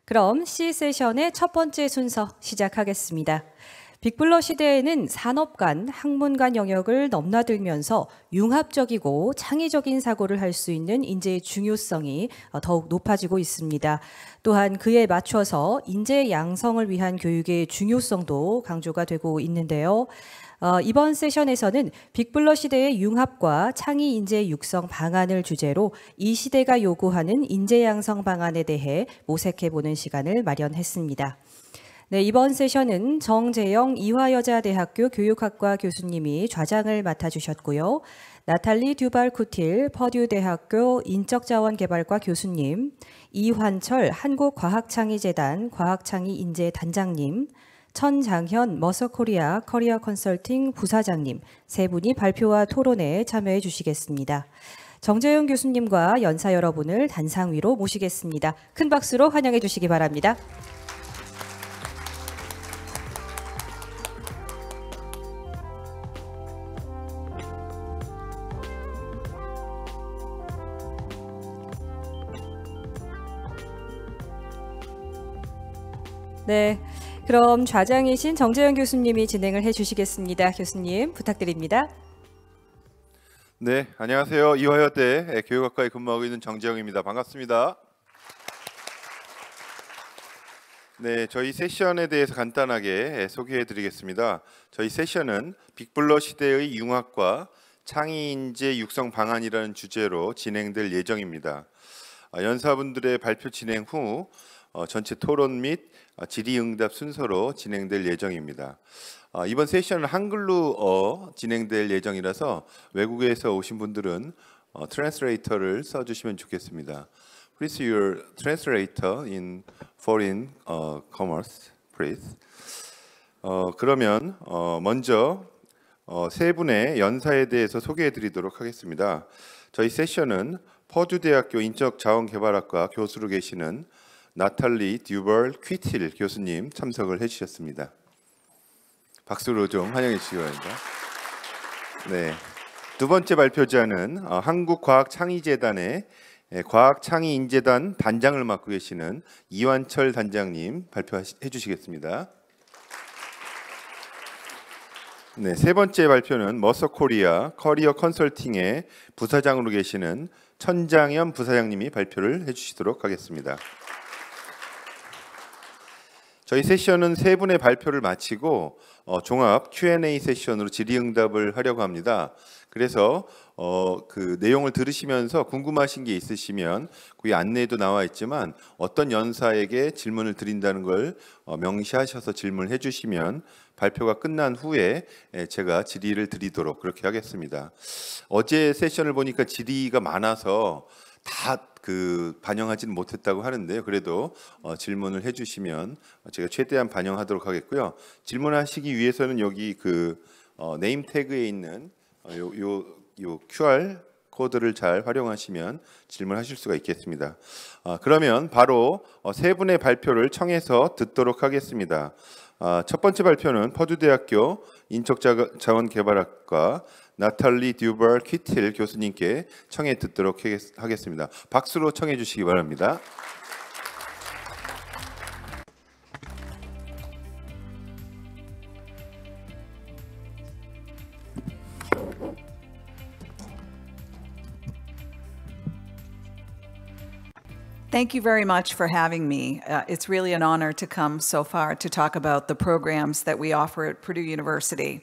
그럼 C세션의 첫 번째 순서 시작하겠습니다. 빅블러 시대에는 산업 간, 학문 간 영역을 넘나들면서 융합적이고 창의적인 사고를 할 수 있는 인재의 중요성이 더욱 높아지고 있습니다. 또한 그에 맞춰서 인재 양성을 위한 교육의 중요성도 강조가 되고 있는데요. 이번 세션에서는 빅블러 시대의 융합과 창의 인재 육성 방안을 주제로 이 시대가 요구하는 인재 양성 방안에 대해 모색해보는 시간을 마련했습니다. 네, 이번 세션은 정재영 이화여자대학교 교육학과 교수님이 좌장을 맡아주셨고요. 나탈리 듀발 쿠틸 퍼듀대학교 인적자원개발과 교수님, 이환철 한국과학창의재단 과학창의인재단장님, 천장현 머서코리아 커리어 컨설팅 부사장님 세 분이 발표와 토론에 참여해 주시겠습니다. 정재영 교수님과 연사 여러분을 단상 위로 모시겠습니다. 큰 박수로 환영해 주시기 바랍니다. 네, 그럼 좌장이신 정재영 교수님이 진행을 해주시겠습니다. 교수님 부탁드립니다. 네, 안녕하세요. 이화여대 교육학과에 근무하고 있는 정재영입니다. 반갑습니다. 네, 저희 세션에 대해서 간단하게 소개해드리겠습니다. 저희 세션은 빅블러 시대의 융합과 창의인재 육성 방안이라는 주제로 진행될 예정입니다. 연사분들의 발표 진행 후 전체 토론 및 질의응답 순서로 진행될 예정입니다. 이번 세션은 한글로 진행될 예정이라서 외국에서 오신 분들은 트랜스레이터를 써주시면 좋겠습니다. Please your translator in foreign commerce, please. 그러면 먼저 세 분의 연사에 대해서 소개해드리도록 하겠습니다. 저희 세션은 퍼듀대학교 인적자원개발학과 교수로 계시는 나탈리 듀벌 퀴틸 교수님 참석을 해주셨습니다. 박수로 좀 환영해 주시기 바랍니다. 네, 두 번째 발표자는 한국과학창의재단의 과학창의인재단 단장을 맡고 계시는 이완철 단장님 발표해 주시겠습니다. 네, 세 번째 발표는 머서코리아 커리어 컨설팅의 부사장으로 계시는 천장현 부사장님이 발표를 해주시도록 하겠습니다. 저희 세션은 세 분의 발표를 마치고 종합 Q&A 세션으로 질의응답을 하려고 합니다. 그래서 그 내용을 들으시면서 궁금하신 게 있으시면 그 안내에도 나와 있지만 어떤 연사에게 질문을 드린다는 걸 명시하셔서 질문을 해주시면 발표가 끝난 후에 제가 질의를 드리도록 그렇게 하겠습니다. 어제 세션을 보니까 질의가 많아서 다 반영하지는 못했다고 하는데요. 그래도 질문을 해주시면 제가 최대한 반영하도록 하겠고요. 질문하시기 위해서는 여기 네임 태그에 있는 요 QR 코드를 잘 활용하시면 질문하실 수가 있겠습니다. 그러면 바로 세 분의 발표를 청해서 듣도록 하겠습니다. 첫 번째 발표는 퍼듀대학교 인적자원개발학과 나탈리 듀벌 퀴틸 교수님께 청해 듣도록 하겠습니다. 박수로 청해 주시기 바랍니다. Thank you very much for having me. It's really an honor to come so far to talk about the programs that we offer at Purdue University.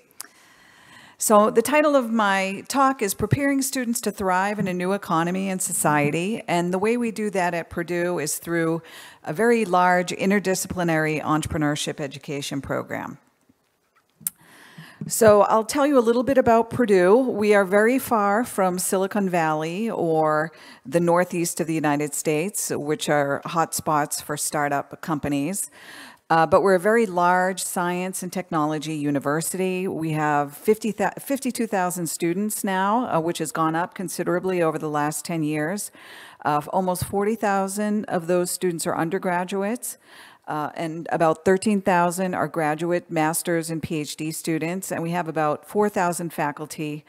So the title of my talk is Preparing Students to Thrive in a New Economy and Society. And the way we do that at Purdue is through a very large interdisciplinary entrepreneurship education program. So I'll tell you a little bit about Purdue. We are very far from Silicon Valley or the Northeast of the United States, which are hotspots for startup companies. But we're a very large science and technology university. We have 52,000 students now, which has gone up considerably over the last 10 years. Almost 40,000 of those students are undergraduates. and about 13,000 are graduate, master's, and PhD students, and we have about 4,000 faculty.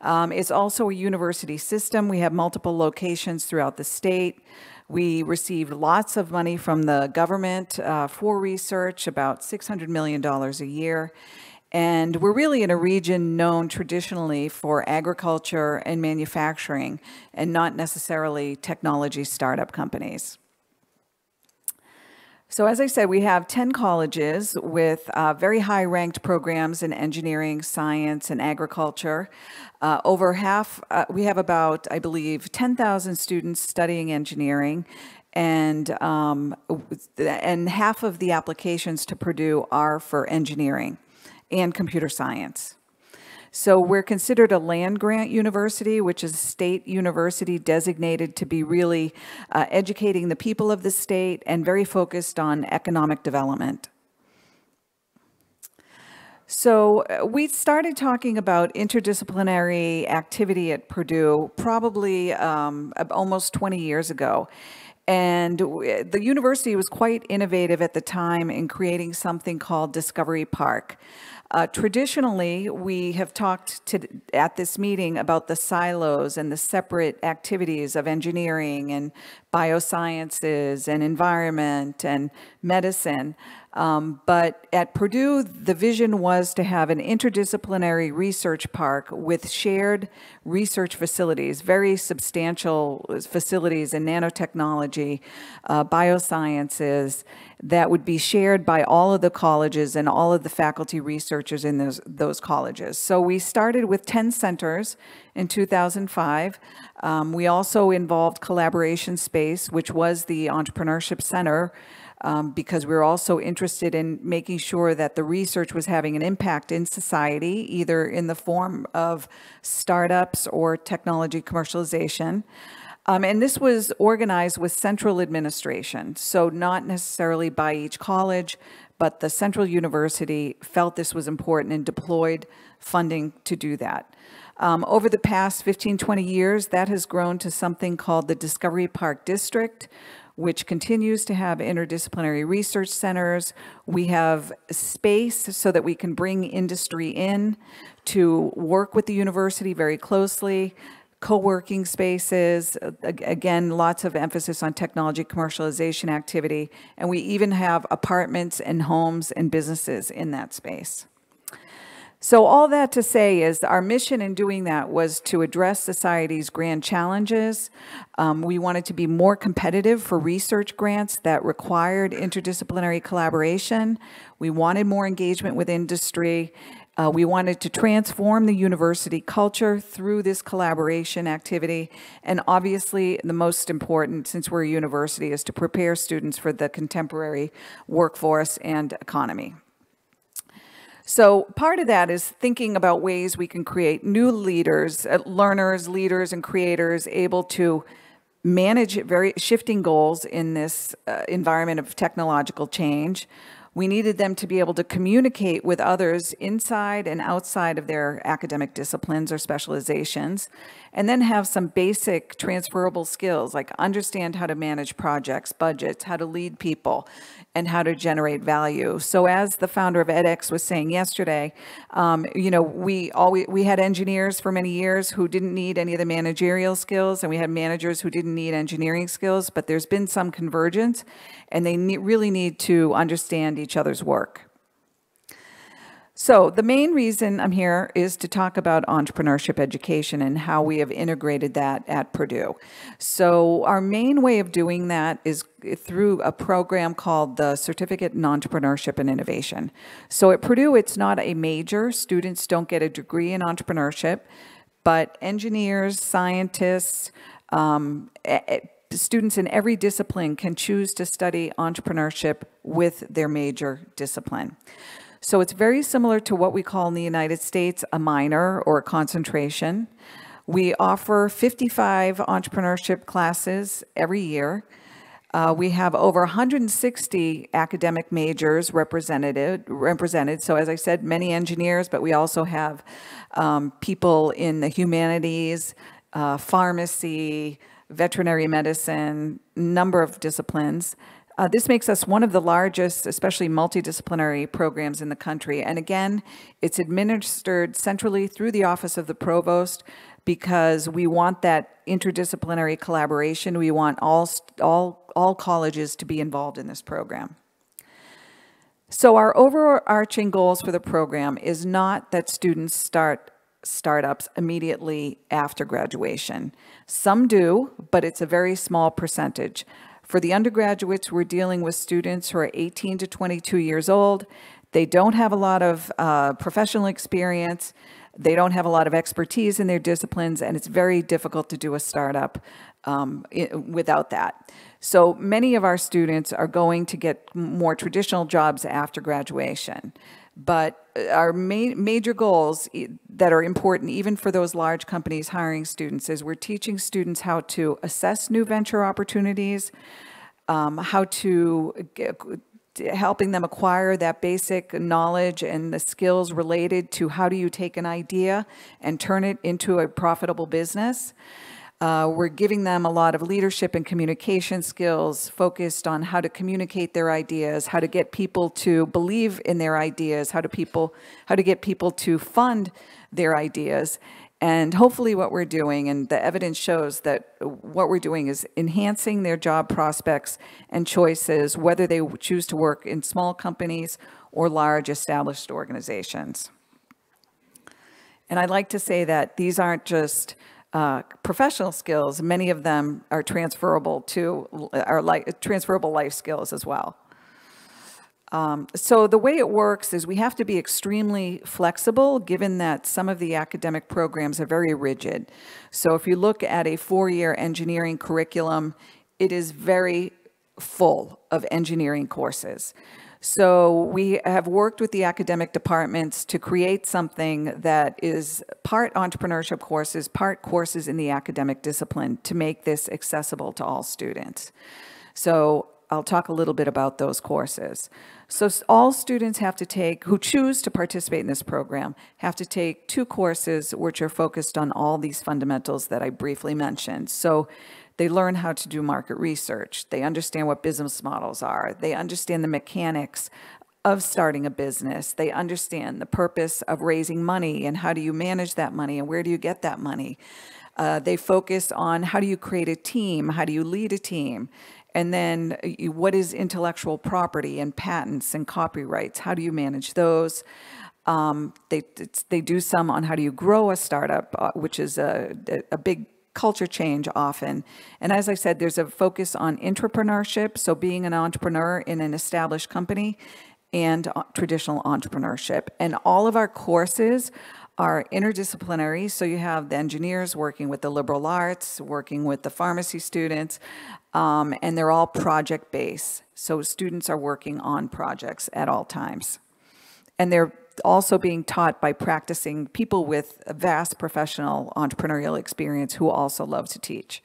It's also a university system. We have multiple locations throughout the state. We receive lots of money from the government for research, about $600 million a year. And we're really in a region known traditionally for agriculture and manufacturing, and not necessarily technology startup companies. So as I said, we have 10 colleges with very high-ranked programs in engineering, science, and agriculture. Over half, we have about, I believe, 10,000 students studying engineering, and half of the applications to Purdue are for engineering and computer science. So we're considered a land-grant university, which is a state university designated to be really educating the people of the state and very focused on economic development. So we started talking about interdisciplinary activity at Purdue probably almost 20 years ago. And the university was quite innovative at the time in creating something called Discovery Park. Traditionally, we have talked at this meeting about the silos and the separate activities of engineering and biosciences and environment and medicine. But at Purdue, the vision was to have an interdisciplinary research park with shared research facilities, very substantial facilities in nanotechnology, biosciences, that would be shared by all of the colleges and all of the faculty researchers in those colleges. So we started with 10 centers in 2005. We also involved Collaboration Space, which was the Entrepreneurship Center, because we were also interested in making sure that the research was having an impact in society, either in the form of startups or technology commercialization. And this was organized with central administration, so not necessarily by each college, but the central university felt this was important and deployed funding to do that. Over the past 15, 20 years, that has grown to something called the Discovery Park District, which continues to have interdisciplinary research centers. We have space so that we can bring industry in to work with the university very closely, co-working spaces, again, lots of emphasis on technology commercialization activity, and we even have apartments and homes and businesses in that space. So all that to say is our mission in doing that was to address society's grand challenges. We wanted to be more competitive for research grants that required interdisciplinary collaboration. We wanted more engagement with industry. We wanted to transform the university culture through this collaboration activity. And obviously, the most important, since we're a university, is to prepare students for the contemporary workforce and economy. So part of that is thinking about ways we can create new leaders, learners, leaders, and creators able to manage very shifting goals in this environment of technological change. We needed them to be able to communicate with others inside and outside of their academic disciplines or specializations, and then have some basic transferable skills, like understand how to manage projects, budgets, how to lead people, and how to generate value. So as the founder of edX was saying yesterday, you know, we had engineers for many years who didn't need any of the managerial skills, and we had managers who didn't need engineering skills, but there's been some convergence, and they really need to understand each other's work. So the main reason I'm here is to talk about entrepreneurship education and how we have integrated that at Purdue. So our main way of doing that is through a program called the Certificate in Entrepreneurship and Innovation. So at Purdue, it's not a major. Students don't get a degree in entrepreneurship, but engineers, scientists, students in every discipline can choose to study entrepreneurship with their major discipline. So it's very similar to what we call in the United States a minor or a concentration. We offer 55 entrepreneurship classes every year. We have over 160 academic majors represented. So as I said, many engineers, but we also have people in the humanities, pharmacy, veterinary medicine, number of disciplines. This makes us one of the largest, especially multidisciplinary programs in the country. And again, it's administered centrally through the Office of the Provost because we want that interdisciplinary collaboration. We want all colleges to be involved in this program. So our overarching goals for the program is not that students start startups immediately after graduation. Some do, but it's a very small percentage. For the undergraduates, we're dealing with students who are 18 to 22 years old. They don't have a lot of professional experience. They don't have a lot of expertise in their disciplines, and it's very difficult to do a startup without that. So many of our students are going to get more traditional jobs after graduation. But our major goals that are important, even for those large companies hiring students, is we're teaching students how to assess new venture opportunities, helping them acquire that basic knowledge and the skills related to how do you take an idea and turn it into a profitable business. We're giving them a lot of leadership and communication skills focused on how to communicate their ideas, how to get people to believe in their ideas, how to get people to fund their ideas. And hopefully what we're doing, and the evidence shows that what we're doing is enhancing their job prospects and choices, whether they choose to work in small companies or large established organizations. And I'd like to say that these aren't just professional skills. Many of them are transferable transferable life skills as well. So the way it works is we have to be extremely flexible, given that some of the academic programs are very rigid. So if you look at a 4-year engineering curriculum, it is very full of engineering courses. So we have worked with the academic departments to create something that is part entrepreneurship courses, part courses in the academic discipline to make this accessible to all students. So I'll talk a little bit about those courses. So all students have to take, who choose to participate in this program, have to take 2 courses which are focused on all these fundamentals that I briefly mentioned. So they learn how to do market research. They understand what business models are. They understand the mechanics of starting a business. They understand the purpose of raising money and how do you manage that money and where do you get that money. They focus on how do you create a team, how do you lead a team, and then what is intellectual property and patents and copyrights, how do you manage those. They do some on how do you grow a startup, which is a big culture change often. And as I said, there's a focus on intrapreneurship, so being an entrepreneur in an established company, and traditional entrepreneurship. And all of our courses are interdisciplinary, so you have the engineers working with the liberal arts, working with the pharmacy students, and they're all project-based. So students are working on projects at all times. And they're also being taught by practicing people with a vast professional entrepreneurial experience who also love to teach.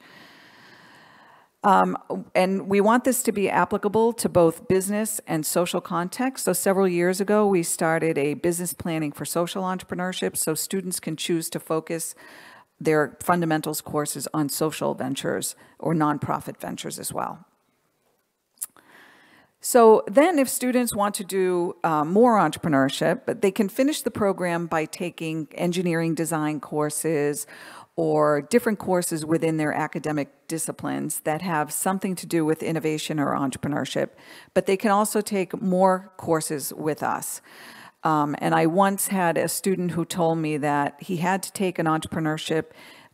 And we want this to be applicable to both business and social context. So several years ago, we started a business planning for social entrepreneurship, so students can choose to focus their fundamentals courses on social ventures or nonprofit ventures as well. So then if students want to do more entrepreneurship, they can finish the program by taking engineering design courses or different courses within their academic disciplines that have something to do with innovation or entrepreneurship. But they can also take more courses with us. And I once had a student who told me that he had to take an entrepreneurship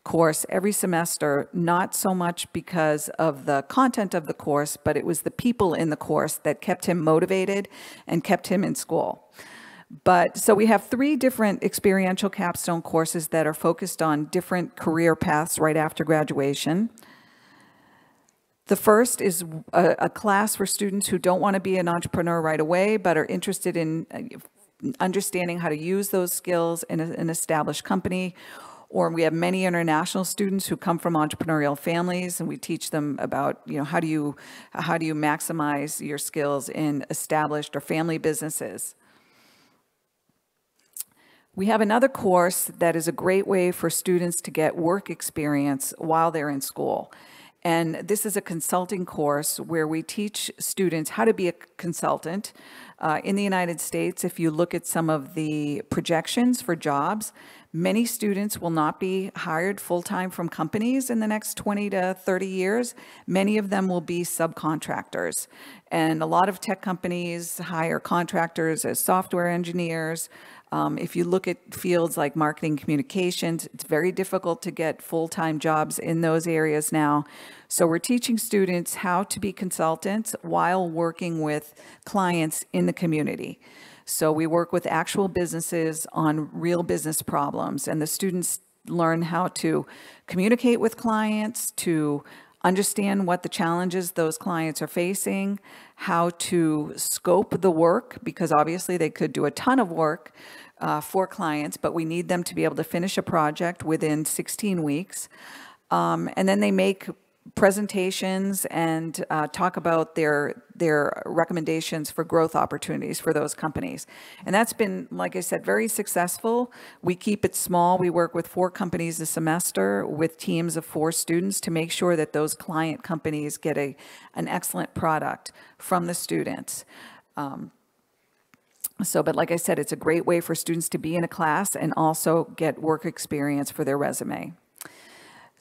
course every semester, not so much because of the content of the course, but it was the people in the course that kept him motivated and kept him in school. But so we have 3 different experiential capstone courses that are focused on different career paths right after graduation. The first is a class for students who don't want to be an entrepreneur right away, but are interested in understanding how to use those skills in an established company. Or we have many international students who come from entrepreneurial families, and we teach them about, how do you maximize your skills in established or family businesses. We have another course that is a great way for students to get work experience while they're in school. And this is a consulting course where we teach students how to be a consultant. In the United States, if you look at some of the projections for jobs, many students will not be hired full-time from companies in the next 20 to 30 years. Many of them will be subcontractors. And a lot of tech companies hire contractors as software engineers. If you look at fields like marketing communications, it's very difficult to get full-time jobs in those areas now. So we're teaching students how to be consultants while working with clients in the community. So we work with actual businesses on real business problems, and the students learn how to communicate with clients, to understand what the challenges those clients are facing, how to scope the work, because obviously they could do a ton of work for clients, but we need them to be able to finish a project within 16 weeks. And then they make presentations and talk about their recommendations for growth opportunities for those companies. And that's been, like I said, very successful. We keep it small. We work with 4 companies a semester with teams of 4 students to make sure that those client companies get an excellent product from the students. But like I said, it's a great way for students to be in a class and also get work experience for their resume.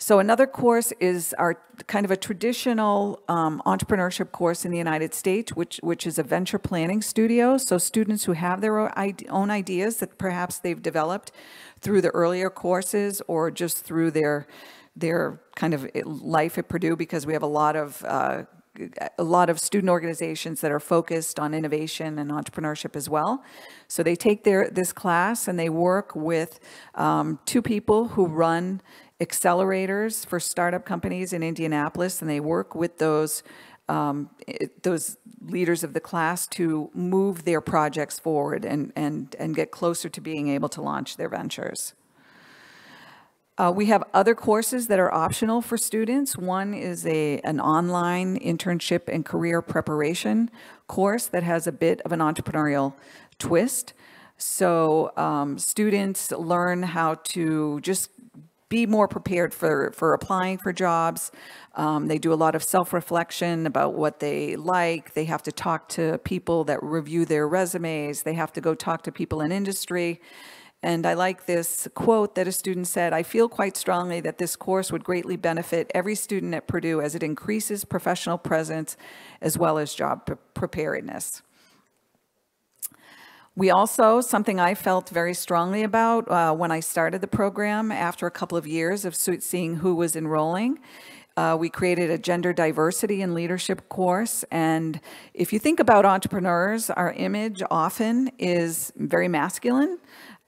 So another course is our kind of a traditional entrepreneurship course in the United States, which is a venture planning studio. So students who have their own ideas that perhaps they've developed through the earlier courses or just through their kind of life at Purdue, because we have a lot of student organizations that are focused on innovation and entrepreneurship as well. So they take this class and they work with 2 people who run accelerators for startup companies in Indianapolis, and they work with those leaders of the class to move their projects forward and get closer to being able to launch their ventures. We have other courses that are optional for students. One is an online internship and career preparation course that has a bit of an entrepreneurial twist. So students learn how to just be more prepared for applying for jobs. They do a lot of self-reflection about what they like. They have to talk to people that review their resumes. They have to go talk to people in industry. And I like this quote that a student said, "I feel quite strongly that this course would greatly benefit every student at Purdue as it increases professional presence as well as job preparedness." We also, something I felt very strongly about when I started the program after a couple of years of seeing who was enrolling, we created a gender diversity and leadership course. And if you think about entrepreneurs, our image often is very masculine.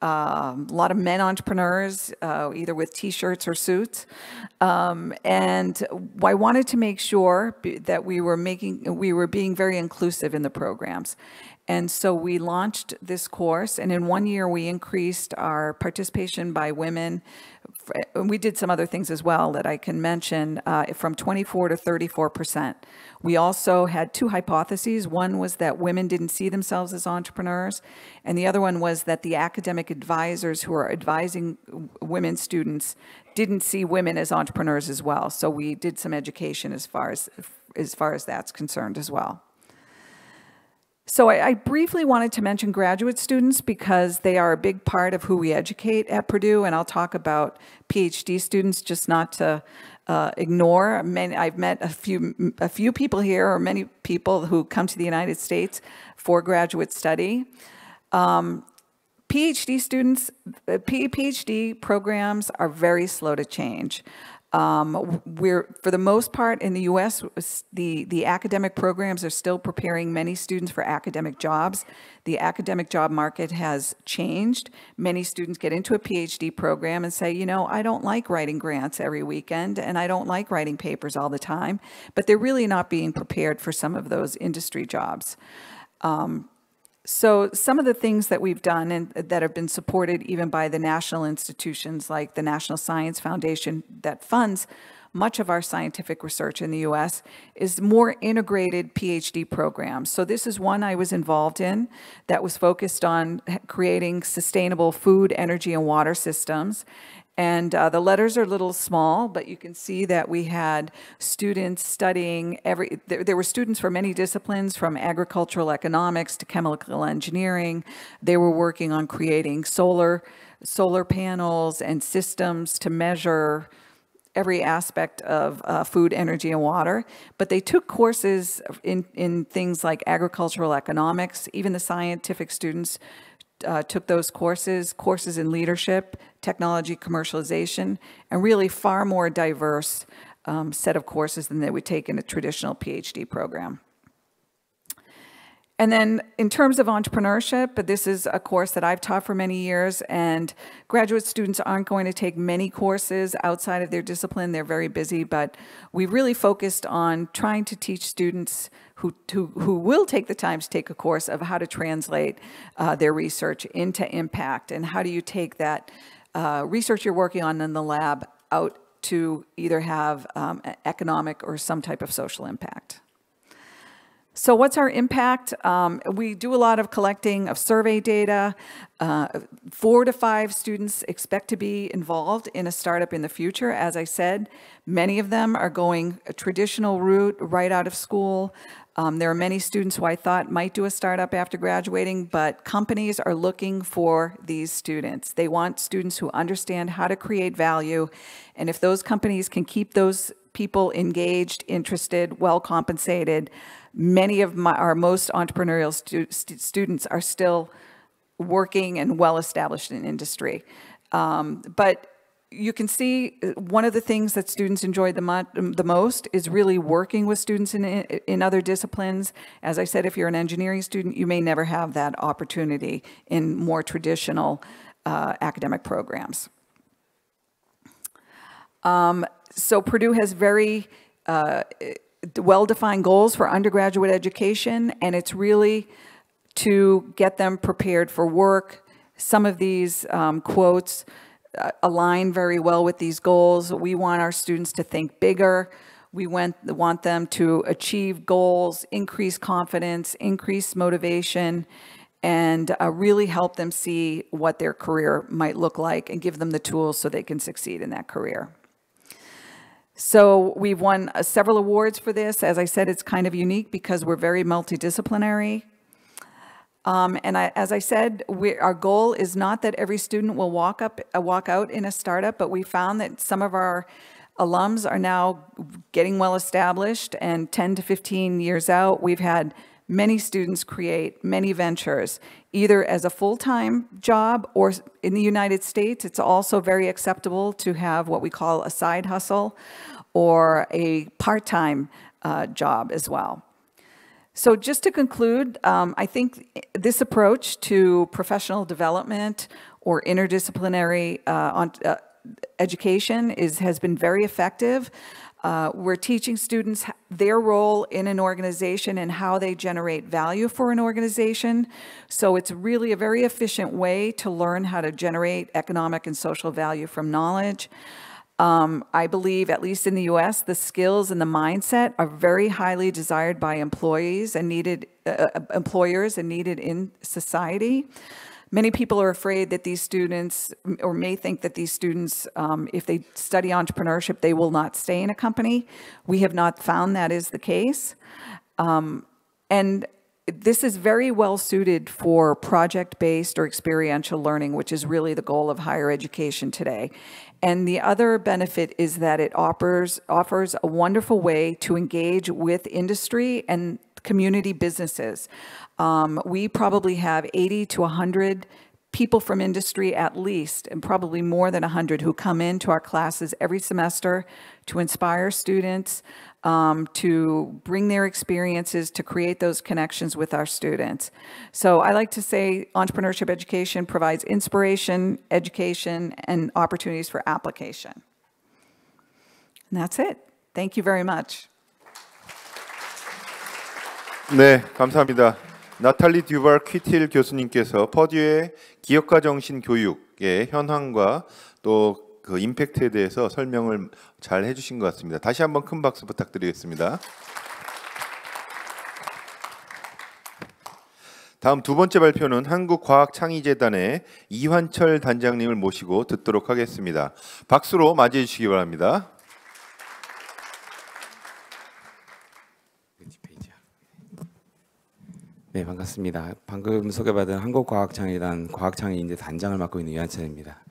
A lot of men entrepreneurs, either with t-shirts or suits. And I wanted to make sure that we were being very inclusive in the programs. And so we launched this course, and in 1 year we increased our participation by women. We did some other things as well that I can mention, from 24 to 34%. We also had 2 hypotheses. One was that women didn't see themselves as entrepreneurs, and the other one was that the academic advisors who are advising women students didn't see women as entrepreneurs as well. So we did some education as far as that's concerned as well. So I briefly wanted to mention graduate students because they are a big part of who we educate at Purdue, and I'll talk about PhD students just not to ignore. I've met a few people here, or many people who come to the United States for graduate study. PhD students, PhD programs are very slow to change. For the most part in the U.S., the academic programs are still preparing many students for academic jobs. The academic job market has changed. Many students get into a PhD program and say, you know, I don't like writing grants every weekend, and I don't like writing papers all the time, but they're really not being prepared for some of those industry jobs. So some of the things that we've done and that have been supported even by the national institutions like the National Science Foundation that funds much of our scientific research in the U.S. is more integrated PhD programs. So this is one I was involved in that was focused on creating sustainable food, energy, and water systems. And the letters are a little small, but you can see that we had students studying there were students from many disciplines, from agricultural economics to chemical engineering. They were working on creating solar panels and systems to measure every aspect of food, energy, and water. But they took courses in things like agricultural economics. Even the scientific students took those courses in leadership, technology, commercialization, and really far more diverse set of courses than they would take in a traditional PhD program. And then in terms of entrepreneurship, this is a course that I've taught for many years, and graduate students aren't going to take many courses outside of their discipline. They're very busy, but we've really focused on trying to teach students who will take the time to take a course of how to translate their research into impact, and how do you take that research you're working on in the lab out to either have economic or some type of social impact. So what's our impact? We do a lot of collecting of survey data. 4 to 5 students expect to be involved in a startup in the future. As I said, many of them are going a traditional route right out of school. There are many students who I thought might do a startup after graduating, but companies are looking for these students. They want students who understand how to create value, and if those companies can keep those people engaged, interested, well compensated, many of our most entrepreneurial students are still working and well established in industry. But you can see one of the things that students enjoy the most is really working with students in other disciplines. As I said, if you're an engineering student, you may never have that opportunity in more traditional academic programs. So Purdue has very well-defined goals for undergraduate education, and it's really to get them prepared for work. Some of these quotes align very well with these goals. We want our students to think bigger. We want them to achieve goals, increase confidence, increase motivation, and really help them see what their career might look like and give them the tools so they can succeed in that career. So we've won several awards for this. As I said, it's kind of unique because we're very multidisciplinary. As I said, our goal is not that every student will walk out in a startup, but we found that some of our alums are now getting well established, and 10 to 15 years out, we've had many students create many ventures, either as a full-time job, or in the United States, it's also very acceptable to have what we call a side hustle or a part-time job as well. So just to conclude, I think this approach to professional development or interdisciplinary education has been very effective. We're teaching students their role in an organization and how they generate value for an organization. So it's really a very efficient way to learn how to generate economic and social value from knowledge. I believe, at least in the US, the skills and the mindset are very highly desired by employers and needed in society. Many people are afraid that these students, or may think that these students, if they study entrepreneurship, they will not stay in a company. We have not found that is the case. And this is very well suited for project-based or experiential learning, which is really the goal of higher education today. And the other benefit is that it offers a wonderful way to engage with industry and community businesses. We probably have 80 to 100 people from industry at least, and probably more than 100 who come into our classes every semester to inspire students, to bring their experiences, to create those connections with our students. So I like to say entrepreneurship education provides inspiration, education, and opportunities for application. And that's it. Thank you very much. 네, 감사합니다. 나탈리 듀발 퀴틸 교수님께서 퍼듀의 기업가 정신 교육의 현황과 또 그 임팩트에 대해서 설명을 잘 해주신 것 같습니다. 다시 한번 큰 박수 부탁드리겠습니다. 다음 두 번째 발표는 한국과학창의재단의 이환철 단장님을 모시고 듣도록 하겠습니다. 박수로 맞이해 주시기 바랍니다. 네, 반갑습니다. 방금 소개받은 한국과학창의재단 과학창의인재 단장을 맡고 있는 이한철입니다.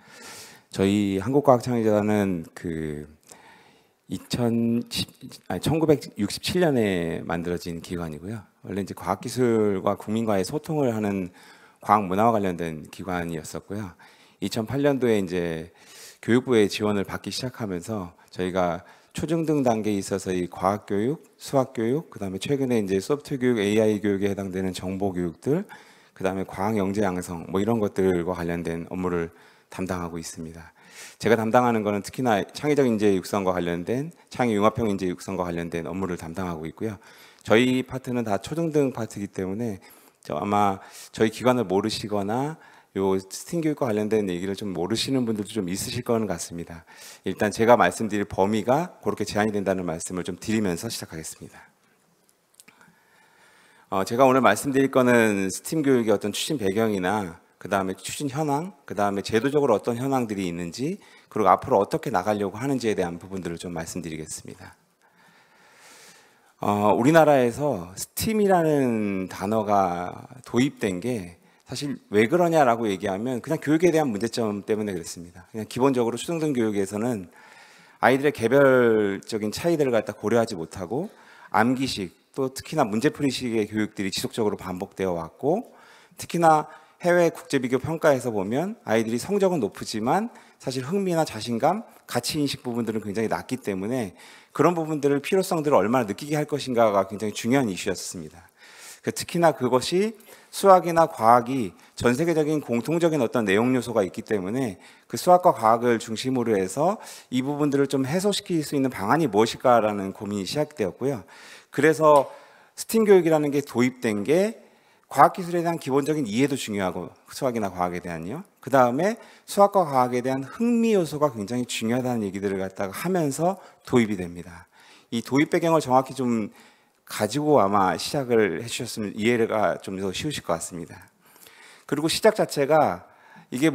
저희 한국과학창의재단은 1967년에 만들어진 기관이고요. 원래 이제 과학기술과 국민과의 소통을 하는 과학 문화와 관련된 기관이었었고요. 2008년도에 이제 교육부의 지원을 받기 시작하면서 저희가 초중등 단계에 있어서 이 과학 교육, 수학 교육, 그다음에 최근에 이제 소프트 교육, AI 교육에 해당되는 정보 교육들, 그다음에 과학 영재 양성 뭐 이런 것들과 관련된 업무를 담당하고 있습니다. 제가 담당하는 거는 특히나 창의적 인재 육성과 관련된 창의 융합형 인재 육성과 관련된 업무를 담당하고 있고요. 저희 파트는 다 초중등 파트이기 때문에 아마 저희 기관을 모르시거나 요 스팀 교육과 관련된 얘기를 좀 모르시는 분들도 좀 있으실 거는 같습니다. 일단 제가 말씀드릴 범위가 그렇게 제한이 된다는 말씀을 좀 드리면서 시작하겠습니다. 제가 오늘 말씀드릴 거는 스팀 교육의 어떤 추진 배경이나 그 다음에 추진 현황, 그 다음에 제도적으로 어떤 현황들이 있는지, 그리고 앞으로 어떻게 나가려고 하는지에 대한 부분들을 좀 말씀드리겠습니다. 우리나라에서 스팀이라는 단어가 도입된 게 사실 왜 그러냐라고 얘기하면 그냥 교육에 대한 문제점 때문에 그렇습니다. 그냥 기본적으로 초중등 교육에서는 아이들의 개별적인 차이들을 갖다 고려하지 못하고 암기식, 또 특히나 문제풀이식의 교육들이 지속적으로 반복되어 왔고, 특히나 해외 국제비교 평가에서 보면 아이들이 성적은 높지만 사실 흥미나 자신감, 가치인식 부분들은 굉장히 낮기 때문에 그런 부분들을 필요성들을 얼마나 느끼게 할 것인가가 굉장히 중요한 이슈였습니다. 특히나 그것이 수학이나 과학이 전 세계적인 공통적인 어떤 내용 요소가 있기 때문에 그 수학과 과학을 중심으로 해서 이 부분들을 좀 해소시킬 수 있는 방안이 무엇일까라는 고민이 시작되었고요. 그래서 스팀 교육이라는 게 도입된 게 과학기술에 대한 기본적인 이해도 중요하고, 수학이나 과학에 대한요. 그 다음에 수학과 과학에 대한 흥미 요소가 굉장히 중요하다는 얘기들을 갖다가 하면서 도입이 됩니다. 이 도입 배경을 정확히 좀 가지고 아마 시작을 해주셨으면 이해가 좀 더 쉬우실 것 같습니다. 그리고 시작 자체가 이게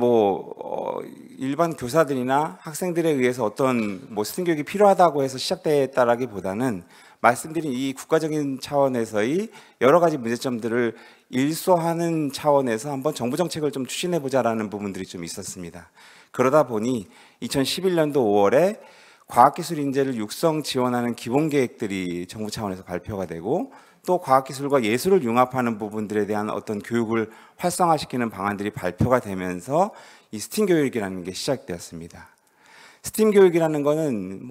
일반 교사들이나 학생들에 의해서 어떤 스팀 교육이 필요하다고 해서 시작됐다라기보다는 말씀드린 이 국가적인 차원에서의 여러 가지 문제점들을 일소하는 차원에서 한번 정부 정책을 좀 추진해보자라는 부분들이 좀 있었습니다. 그러다 보니 2011년도 5월에 과학기술 인재를 육성 지원하는 기본계획들이 정부 차원에서 발표가 되고, 또 과학기술과 예술을 융합하는 부분들에 대한 어떤 교육을 활성화시키는 방안들이 발표가 되면서 이 스팀 교육이라는 게 시작되었습니다. 스팀 교육이라는 거는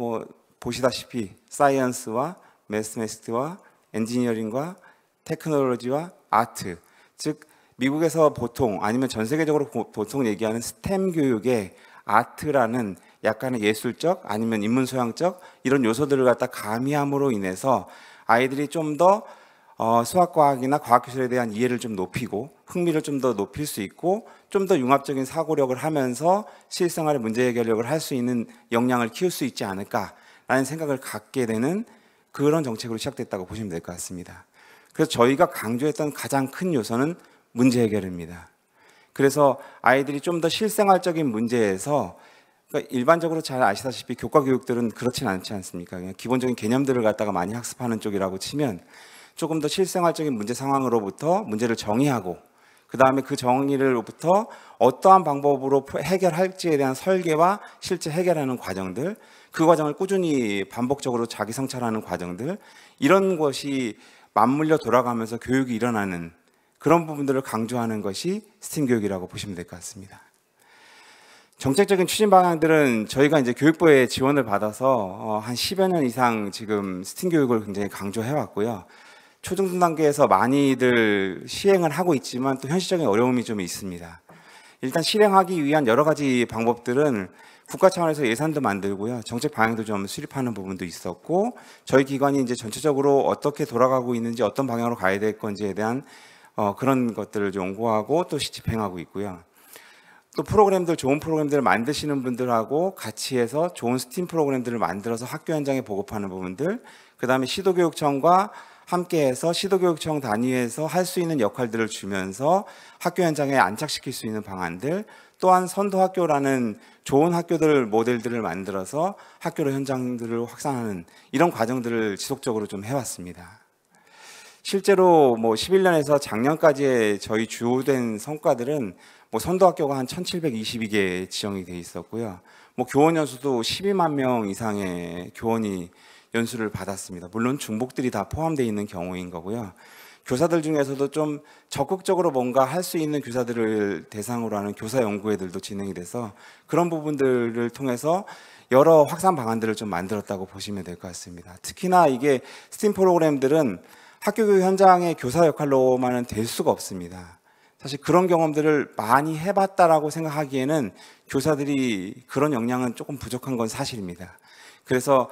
보시다시피 사이언스와 매스매스와 엔지니어링과 테크놀로지와 아트, 즉 미국에서 보통 아니면 전 세계적으로 보통 얘기하는 스템 교육의 아트라는 약간의 예술적 아니면 인문소양적 이런 요소들을 갖다 가미함으로 인해서 아이들이 좀 더 수학과학이나 과학기술에 대한 이해를 좀 높이고 흥미를 좀 더 높일 수 있고 좀 더 융합적인 사고력을 하면서 실생활의 문제 해결력을 할 수 있는 역량을 키울 수 있지 않을까라는 생각을 갖게 되는 그런 정책으로 시작됐다고 보시면 될 것 같습니다. 그래서 저희가 강조했던 가장 큰 요소는 문제 해결입니다. 그래서 아이들이 좀 더 실생활적인 문제에서, 그러니까 일반적으로 잘 아시다시피 교과 교육들은 그렇진 않지 않습니까? 그냥 기본적인 개념들을 갖다가 많이 학습하는 쪽이라고 치면 조금 더 실생활적인 문제 상황으로부터 문제를 정의하고, 그 다음에 그 정의를부터 어떠한 방법으로 해결할지에 대한 설계와 실제 해결하는 과정들, 그 과정을 꾸준히 반복적으로 자기 성찰하는 과정들, 이런 것이 맞물려 돌아가면서 교육이 일어나는 그런 부분들을 강조하는 것이 스팀 교육이라고 보시면 될 것 같습니다. 정책적인 추진 방향들은 저희가 이제 교육부의 지원을 받아서 한 10여 년 이상 지금 스팀 교육을 굉장히 강조해 왔고요. 초중등 단계에서 많이들 시행을 하고 있지만 또 현실적인 어려움이 좀 있습니다. 일단 실행하기 위한 여러 가지 방법들은 국가 차원에서 예산도 만들고요. 정책 방향도 좀 수립하는 부분도 있었고, 저희 기관이 이제 전체적으로 어떻게 돌아가고 있는지, 어떤 방향으로 가야 될 건지에 대한 그런 것들을 연구하고 또 집행하고 있고요. 또 프로그램들, 좋은 프로그램들을 만드시는 분들하고 같이 해서 좋은 스팀 프로그램들을 만들어서 학교 현장에 보급하는 부분들, 그 다음에 시도교육청과 함께해서 시도교육청 단위에서 할 수 있는 역할들을 주면서 학교 현장에 안착시킬 수 있는 방안들, 또한 선도학교라는 좋은 학교들 모델들을 만들어서 학교로 현장들을 확산하는 이런 과정들을 지속적으로 좀 해왔습니다. 실제로 11년에서 작년까지의 저희 주된 성과들은 선도학교가 한 1722개 지정이 돼 있었고요. 교원 연수도 12만 명 이상의 교원이 연수를 받았습니다. 물론 중복들이 다 포함되어 있는 경우인 거고요. 교사들 중에서도 좀 적극적으로 뭔가 할 수 있는 교사들을 대상으로 하는 교사 연구회들도 진행이 돼서 그런 부분들을 통해서 여러 확산 방안들을 좀 만들었다고 보시면 될 것 같습니다. 특히나 이게 스팀 프로그램들은 학교 교육 현장의 교사 역할로만은 될 수가 없습니다. 사실 그런 경험들을 많이 해봤다라고 생각하기에는 교사들이 그런 역량은 조금 부족한 건 사실입니다. 그래서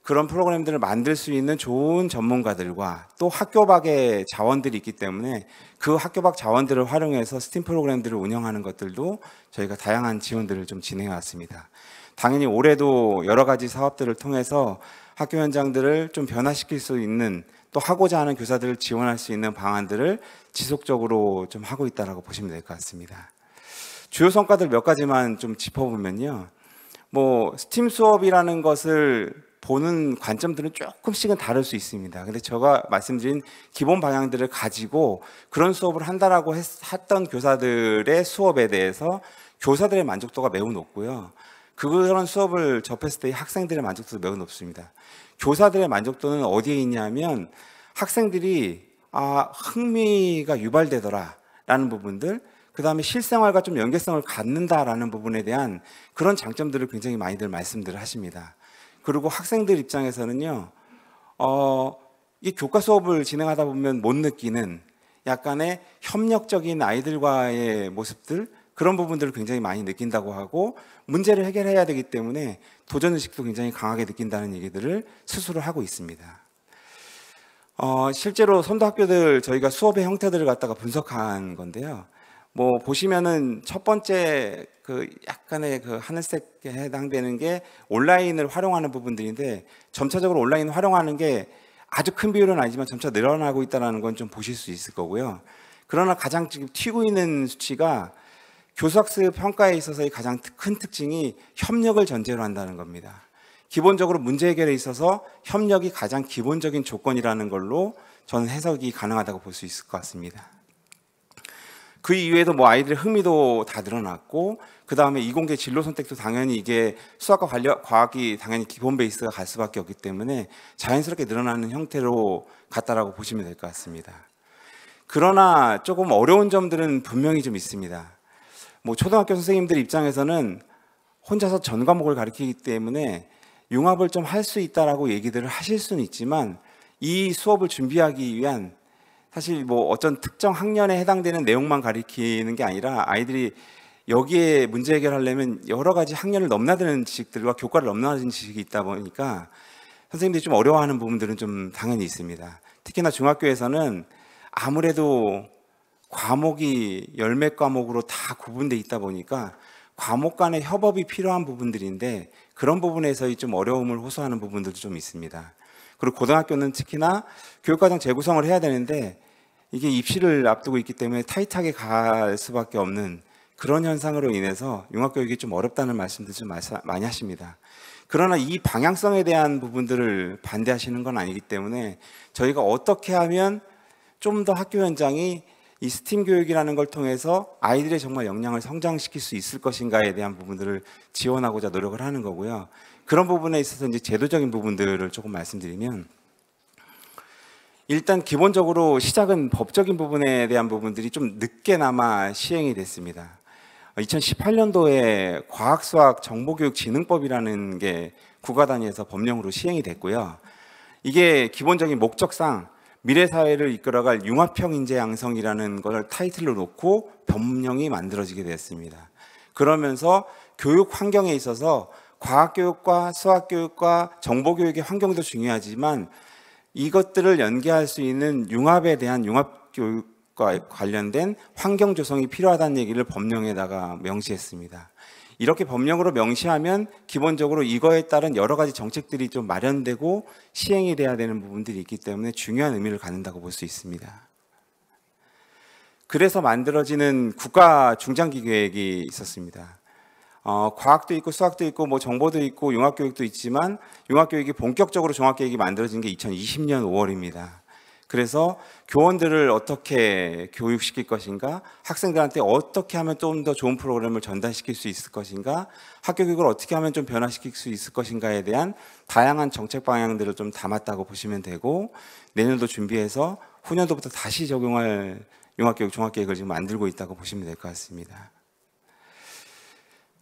그런 프로그램들을 만들 수 있는 좋은 전문가들과 또 학교 밖의 자원들이 있기 때문에 그 학교 밖 자원들을 활용해서 스팀 프로그램들을 운영하는 것들도 저희가 다양한 지원들을 좀 진행해 왔습니다. 당연히 올해도 여러 가지 사업들을 통해서 학교 현장들을 좀 변화시킬 수 있는 또 하고자 하는 교사들을 지원할 수 있는 방안들을 지속적으로 좀 하고 있다고 보시면 될 것 같습니다. 주요 성과들 몇 가지만 좀 짚어보면요. 스팀 수업이라는 것을 보는 관점들은 조금씩은 다를 수 있습니다. 근데 제가 말씀드린 기본 방향들을 가지고 그런 수업을 한다라고 했던 교사들의 수업에 대해서 교사들의 만족도가 매우 높고요. 그런 수업을 접했을 때 학생들의 만족도도 매우 높습니다. 교사들의 만족도는 어디에 있냐면 학생들이 흥미가 유발되더라 라는 부분들, 그 다음에 실생활과 좀 연계성을 갖는다라는 부분에 대한 그런 장점들을 굉장히 많이들 말씀들을 하십니다. 그리고 학생들 입장에서는요, 이 교과 수업을 진행하다 보면 못 느끼는 약간의 협력적인 아이들과의 모습들, 그런 부분들을 굉장히 많이 느낀다고 하고 문제를 해결해야 되기 때문에 도전의식도 굉장히 강하게 느낀다는 얘기들을 스스로 하고 있습니다. 실제로 선도학교들 저희가 수업의 형태들을 갖다가 분석한 건데요. 보시면은 첫 번째 약간의 하늘색에 해당되는 게 온라인을 활용하는 부분들인데 점차적으로 온라인 활용하는 게 아주 큰 비율은 아니지만 점차 늘어나고 있다는 건 좀 보실 수 있을 거고요. 그러나 가장 지금 튀고 있는 수치가 교수학습 평가에 있어서의 가장 큰 특징이 협력을 전제로 한다는 겁니다. 기본적으로 문제 해결에 있어서 협력이 가장 기본적인 조건이라는 걸로 저는 해석이 가능하다고 볼 수 있을 것 같습니다. 그 이외에도 아이들의 흥미도 다 늘어났고, 그 다음에 이공계 진로 선택도 당연히 이게 수학과 과학이 당연히 기본 베이스가 갈 수밖에 없기 때문에 자연스럽게 늘어나는 형태로 갔다라고 보시면 될 것 같습니다. 그러나 조금 어려운 점들은 분명히 좀 있습니다. 초등학교 선생님들 입장에서는 혼자서 전 과목을 가르치기 때문에 융합을 좀 할 수 있다라고 얘기들을 하실 수는 있지만 이 수업을 준비하기 위한 사실 어떤 특정 학년에 해당되는 내용만 가르치는 게 아니라 아이들이 여기에 문제 해결하려면 여러 가지 학년을 넘나드는 지식들과 교과를 넘나드는 지식이 있다 보니까 선생님들이 좀 어려워하는 부분들은 좀 당연히 있습니다. 특히나 중학교에서는 아무래도 과목이 열몇 과목으로 다 구분되어 있다 보니까 과목 간의 협업이 필요한 부분들인데 그런 부분에서의 좀 어려움을 호소하는 부분들도 좀 있습니다. 그리고 고등학교는 특히나 교육과정 재구성을 해야 되는데 이게 입시를 앞두고 있기 때문에 타이트하게 갈 수밖에 없는 그런 현상으로 인해서 융합교육이 좀 어렵다는 말씀들 좀 많이 하십니다. 그러나 이 방향성에 대한 부분들을 반대하시는 건 아니기 때문에 저희가 어떻게 하면 좀 더 학교 현장이 이 스팀 교육이라는 걸 통해서 아이들의 정말 역량을 성장시킬 수 있을 것인가에 대한 부분들을 지원하고자 노력을 하는 거고요. 그런 부분에 있어서 이제 제도적인 부분들을 조금 말씀드리면, 일단 기본적으로 시작은 법적인 부분에 대한 부분들이 좀 늦게나마 시행이 됐습니다. 2018년도에 과학수학정보교육진흥법이라는 게 국가 단위에서 법령으로 시행이 됐고요. 이게 기본적인 목적상 미래사회를 이끌어갈 융합형 인재 양성이라는 걸 타이틀로 놓고 법령이 만들어지게 됐습니다. 그러면서 교육 환경에 있어서 과학교육과 수학교육과 정보교육의 환경도 중요하지만 이것들을 연계할 수 있는 융합에 대한 융합교육과 관련된 환경 조성이 필요하다는 얘기를 법령에다가 명시했습니다. 이렇게 법령으로 명시하면 기본적으로 이거에 따른 여러 가지 정책들이 좀 마련되고 시행이 돼야 되는 부분들이 있기 때문에 중요한 의미를 갖는다고 볼 수 있습니다. 그래서 만들어지는 국가 중장기 계획이 있었습니다. 과학도 있고 수학도 있고 뭐 정보도 있고 융합교육도 있지만 융합교육이 본격적으로 종합계획이 만들어진 게 2020년 5월입니다. 그래서 교원들을 어떻게 교육시킬 것인가, 학생들한테 어떻게 하면 좀 더 좋은 프로그램을 전달시킬 수 있을 것인가, 학교 교육을 어떻게 하면 좀 변화시킬 수 있을 것인가에 대한 다양한 정책 방향들을 좀 담았다고 보시면 되고, 내년도 준비해서 후년도부터 다시 적용할 융합교육 종합계획을 지금 만들고 있다고 보시면 될 것 같습니다.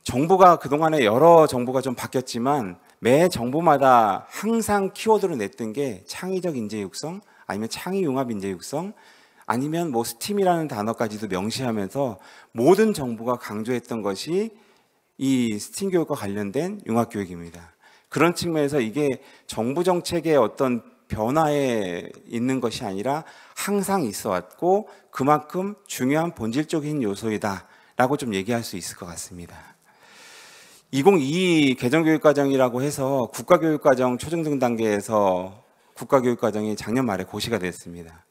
정부가 그동안에 여러 정부가 좀 바뀌었지만 매 정부마다 항상 키워드로 냈던 게 창의적 인재 육성, 아니면 창의 융합 인재 육성, 아니면 뭐 스팀이라는 단어까지도 명시하면서 모든 정부가 강조했던 것이 이 스팀 교육과 관련된 융합 교육입니다. 그런 측면에서 이게 정부 정책의 어떤 변화에 있는 것이 아니라 항상 있어 왔고 그만큼 중요한 본질적인 요소이다라고 좀 얘기할 수 있을 것 같습니다. 2022 개정교육과정이라고 해서 국가교육과정 초중등 단계에서 국가교육과정이 작년 말에 고시가 됐습니다.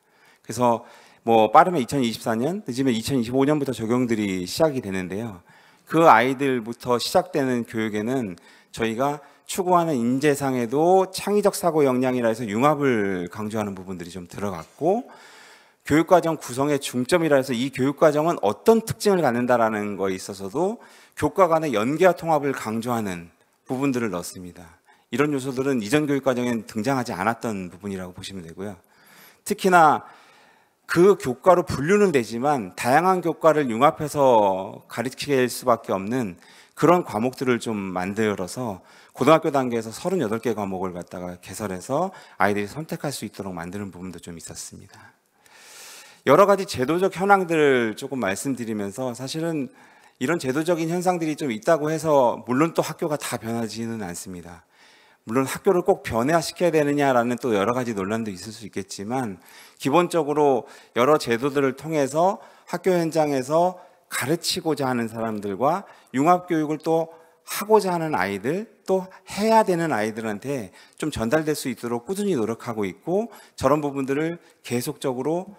그래서 뭐 빠르면 2024년, 늦으면 2025년부터 적용들이 시작이 되는데요. 그 아이들부터 시작되는 교육에는 저희가 추구하는 인재상에도 창의적 사고 역량이라 해서 융합을 강조하는 부분들이 좀 들어갔고, 교육과정 구성의 중점이라 해서 이 교육과정은 어떤 특징을 갖는다라는 거에 있어서도 교과 간의 연계와 통합을 강조하는 부분들을 넣었습니다. 이런 요소들은 이전 교육과정에는 등장하지 않았던 부분이라고 보시면 되고요. 특히나 그 교과로 분류는 되지만 다양한 교과를 융합해서 가르칠 수밖에 없는 그런 과목들을 좀 만들어서 고등학교 단계에서 38개 과목을 갖다가 개설해서 아이들이 선택할 수 있도록 만드는 부분도 좀 있었습니다. 여러 가지 제도적 현황들을 조금 말씀드리면서 사실은 이런 제도적인 현상들이 좀 있다고 해서 물론 또 학교가 다 변하지는 않습니다. 물론 학교를 꼭 변화시켜야 되느냐라는 또 여러 가지 논란도 있을 수 있겠지만 기본적으로 여러 제도들을 통해서 학교 현장에서 가르치고자 하는 사람들과 융합교육을 또 하고자 하는 아이들, 또 해야 되는 아이들한테 좀 전달될 수 있도록 꾸준히 노력하고 있고 저런 부분들을 계속적으로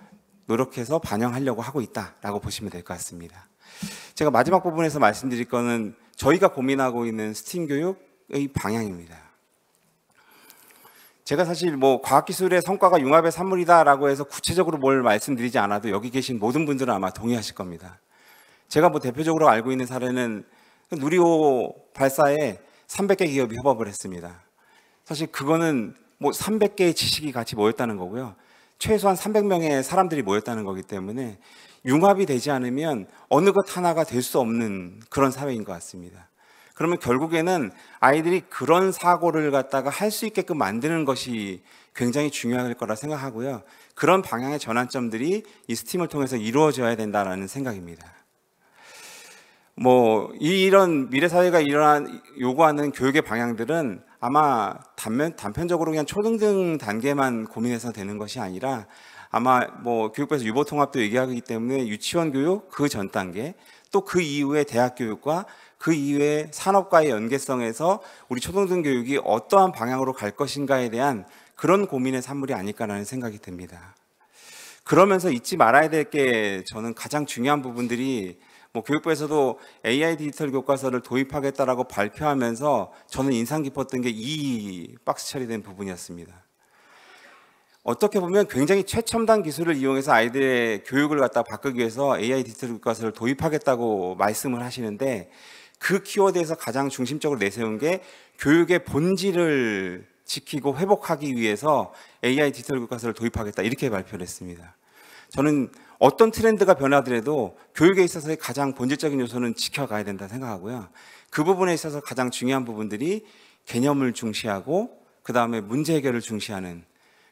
노력해서 반영하려고 하고 있다라고 보시면 될 것 같습니다. 제가 마지막 부분에서 말씀드릴 거는 저희가 고민하고 있는 스팀 교육의 방향입니다. 제가 사실 뭐 과학기술의 성과가 융합의 산물이다라고 해서 구체적으로 뭘 말씀드리지 않아도 여기 계신 모든 분들은 아마 동의하실 겁니다. 제가 뭐 대표적으로 알고 있는 사례는 누리호 발사에 300개 기업이 협업을 했습니다. 사실 그거는 뭐 300개의 지식이 같이 모였다는 거고요. 최소한 300명의 사람들이 모였다는 거기 때문에 융합이 되지 않으면 어느 것 하나가 될 수 없는 그런 사회인 것 같습니다. 그러면 결국에는 아이들이 그런 사고를 갖다가 할 수 있게끔 만드는 것이 굉장히 중요할 거라 생각하고요. 그런 방향의 전환점들이 이 스팀을 통해서 이루어져야 된다는 생각입니다. 뭐 이런 미래 사회가 요구하는 교육의 방향들은 아마 단편적으로 그냥 초등등 단계만 고민해서 되는 것이 아니라 아마 뭐 교육부에서 유보통합도 얘기하기 때문에 유치원 교육 그 전 단계 또 그 이후에 대학 교육과 그 이후에 산업과의 연계성에서 우리 초등등 교육이 어떠한 방향으로 갈 것인가에 대한 그런 고민의 산물이 아닐까라는 생각이 듭니다. 그러면서 잊지 말아야 될 게 저는 가장 중요한 부분들이 뭐 교육부에서도 AI 디지털 교과서를 도입하겠다라고 발표하면서 저는 인상 깊었던 게 이 박스 처리된 부분이었습니다. 어떻게 보면 굉장히 최첨단 기술을 이용해서 아이들의 교육을 갖다 바꾸기 위해서 AI 디지털 교과서를 도입하겠다고 말씀을 하시는데 그 키워드에서 가장 중심적으로 내세운 게 교육의 본질을 지키고 회복하기 위해서 AI 디지털 교과서를 도입하겠다 이렇게 발표를 했습니다. 저는 어떤 트렌드가 변하더라도 교육에 있어서의 가장 본질적인 요소는 지켜가야 된다 생각하고요. 그 부분에 있어서 가장 중요한 부분들이 개념을 중시하고 그 다음에 문제 해결을 중시하는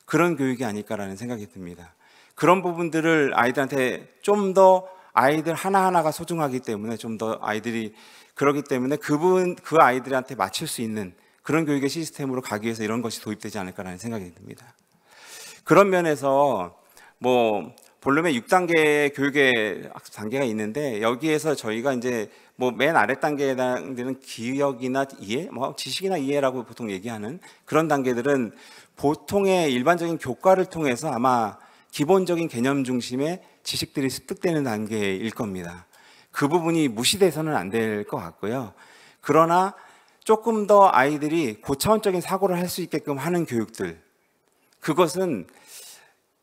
그런 교육이 아닐까라는 생각이 듭니다. 그런 부분들을 아이들한테 좀 더 아이들 하나하나가 소중하기 때문에 좀 더 아이들이 그러기 때문에 그 아이들한테 맞출 수 있는 그런 교육의 시스템으로 가기 위해서 이런 것이 도입되지 않을까라는 생각이 듭니다. 그런 면에서 뭐 본론에 6단계 교육의 학습 단계가 있는데 여기에서 저희가 이제 뭐 맨 아래 단계에는 기억이나 이해, 뭐 지식이나 이해라고 보통 얘기하는 그런 단계들은 보통의 일반적인 교과를 통해서 아마 기본적인 개념 중심의 지식들이 습득되는 단계일 겁니다. 그 부분이 무시돼서는 안 될 것 같고요. 그러나 조금 더 아이들이 고차원적인 사고를 할 수 있게끔 하는 교육들, 그것은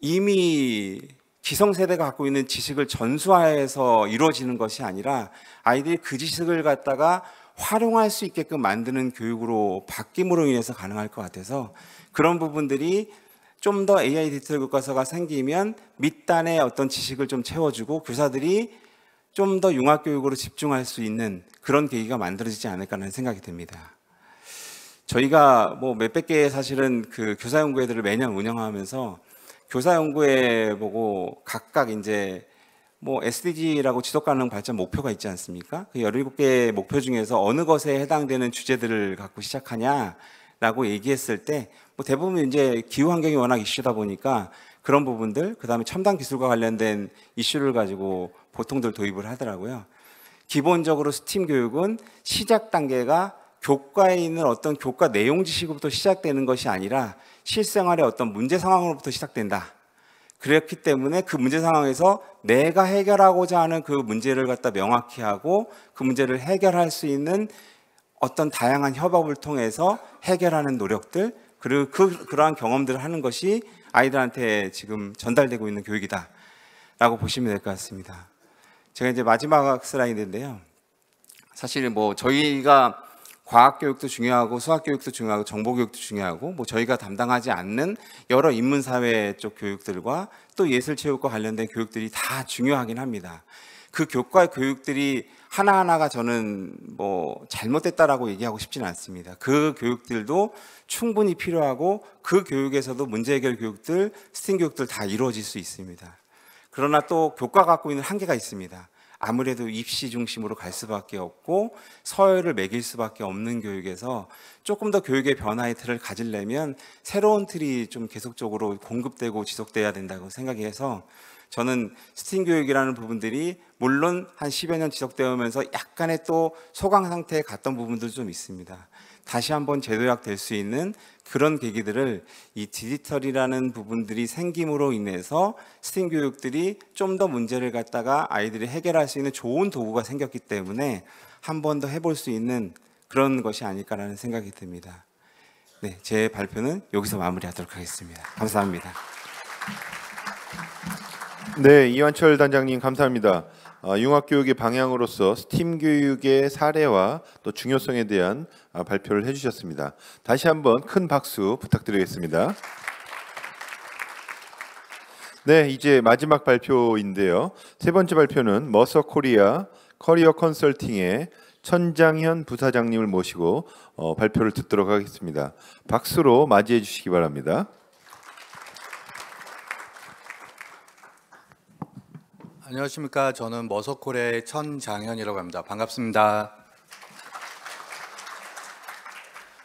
이미 기성세대가 갖고 있는 지식을 전수화해서 이루어지는 것이 아니라 아이들이 그 지식을 갖다가 활용할 수 있게끔 만드는 교육으로 바뀜으로 인해서 가능할 것 같아서 그런 부분들이 좀 더 AI 디지털 교과서가 생기면 밑단의 어떤 지식을 좀 채워주고 교사들이 좀 더 융합교육으로 집중할 수 있는 그런 계기가 만들어지지 않을까라는 생각이 듭니다. 저희가 뭐 몇백 개의 사실은 그 교사연구회들을 매년 운영하면서 교사연구회 보고 각각 이제 뭐 SDG라고 지속가능 발전 목표가 있지 않습니까? 그 17개의 목표 중에서 어느 것에 해당되는 주제들을 갖고 시작하냐라고 얘기했을 때 뭐 대부분 이제 기후 환경이 워낙 이슈다 보니까 그런 부분들, 그다음에 첨단 기술과 관련된 이슈를 가지고 보통들 도입을 하더라고요. 기본적으로 스팀 교육은 시작 단계가 교과에 있는 어떤 교과 내용 지식으로부터 시작되는 것이 아니라 실생활의 어떤 문제 상황으로부터 시작된다. 그렇기 때문에 그 문제 상황에서 내가 해결하고자 하는 그 문제를 갖다 명확히 하고 그 문제를 해결할 수 있는 어떤 다양한 협업을 통해서 해결하는 노력들, 그리고 그러한 경험들을 하는 것이 아이들한테 지금 전달되고 있는 교육이다 라고 보시면 될 것 같습니다. 제가 이제 마지막 슬라이드인데요. 사실 뭐 저희가 과학교육도 중요하고 수학교육도 중요하고 정보교육도 중요하고 뭐 저희가 담당하지 않는 여러 인문사회 쪽 교육들과 또 예술체육과 관련된 교육들이 다 중요하긴 합니다. 그 교과 교육들이 하나하나가 저는 뭐 잘못됐다라고 얘기하고 싶지는 않습니다. 그 교육들도 충분히 필요하고 그 교육에서도 문제 해결 교육들, 스팀 교육들 다 이루어질 수 있습니다. 그러나 또 교과가 갖고 있는 한계가 있습니다. 아무래도 입시 중심으로 갈 수밖에 없고 서열을 매길 수밖에 없는 교육에서 조금 더 교육의 변화의 틀을 가지려면 새로운 틀이 좀 계속적으로 공급되고 지속돼야 된다고 생각해서 저는 스팀 교육이라는 부분들이 물론 한 10여 년 지속되면서 약간의 또 소강 상태에 갔던 부분도 좀 있습니다. 다시 한번 재도약될 수 있는 그런 계기들을 이 디지털이라는 부분들이 생김으로 인해서 스팀 교육들이 좀 더 문제를 갖다가 아이들이 해결할 수 있는 좋은 도구가 생겼기 때문에 한 번 더 해볼 수 있는 그런 것이 아닐까라는 생각이 듭니다. 네, 제 발표는 여기서 마무리하도록 하겠습니다. 감사합니다. 네, 이완철 단장님 감사합니다. 융합교육의 방향으로서 스팀 교육의 사례와 또 중요성에 대한 발표를 해주셨습니다. 다시 한번 큰 박수 부탁드리겠습니다. 네, 이제 마지막 발표인데요. 세 번째 발표는 머서코리아 커리어 컨설팅의 천장현 부사장님을 모시고 발표를 듣도록 하겠습니다. 박수로 맞이해 주시기 바랍니다. 안녕하십니까. 저는 머서코리아의 천장현이라고 합니다. 반갑습니다.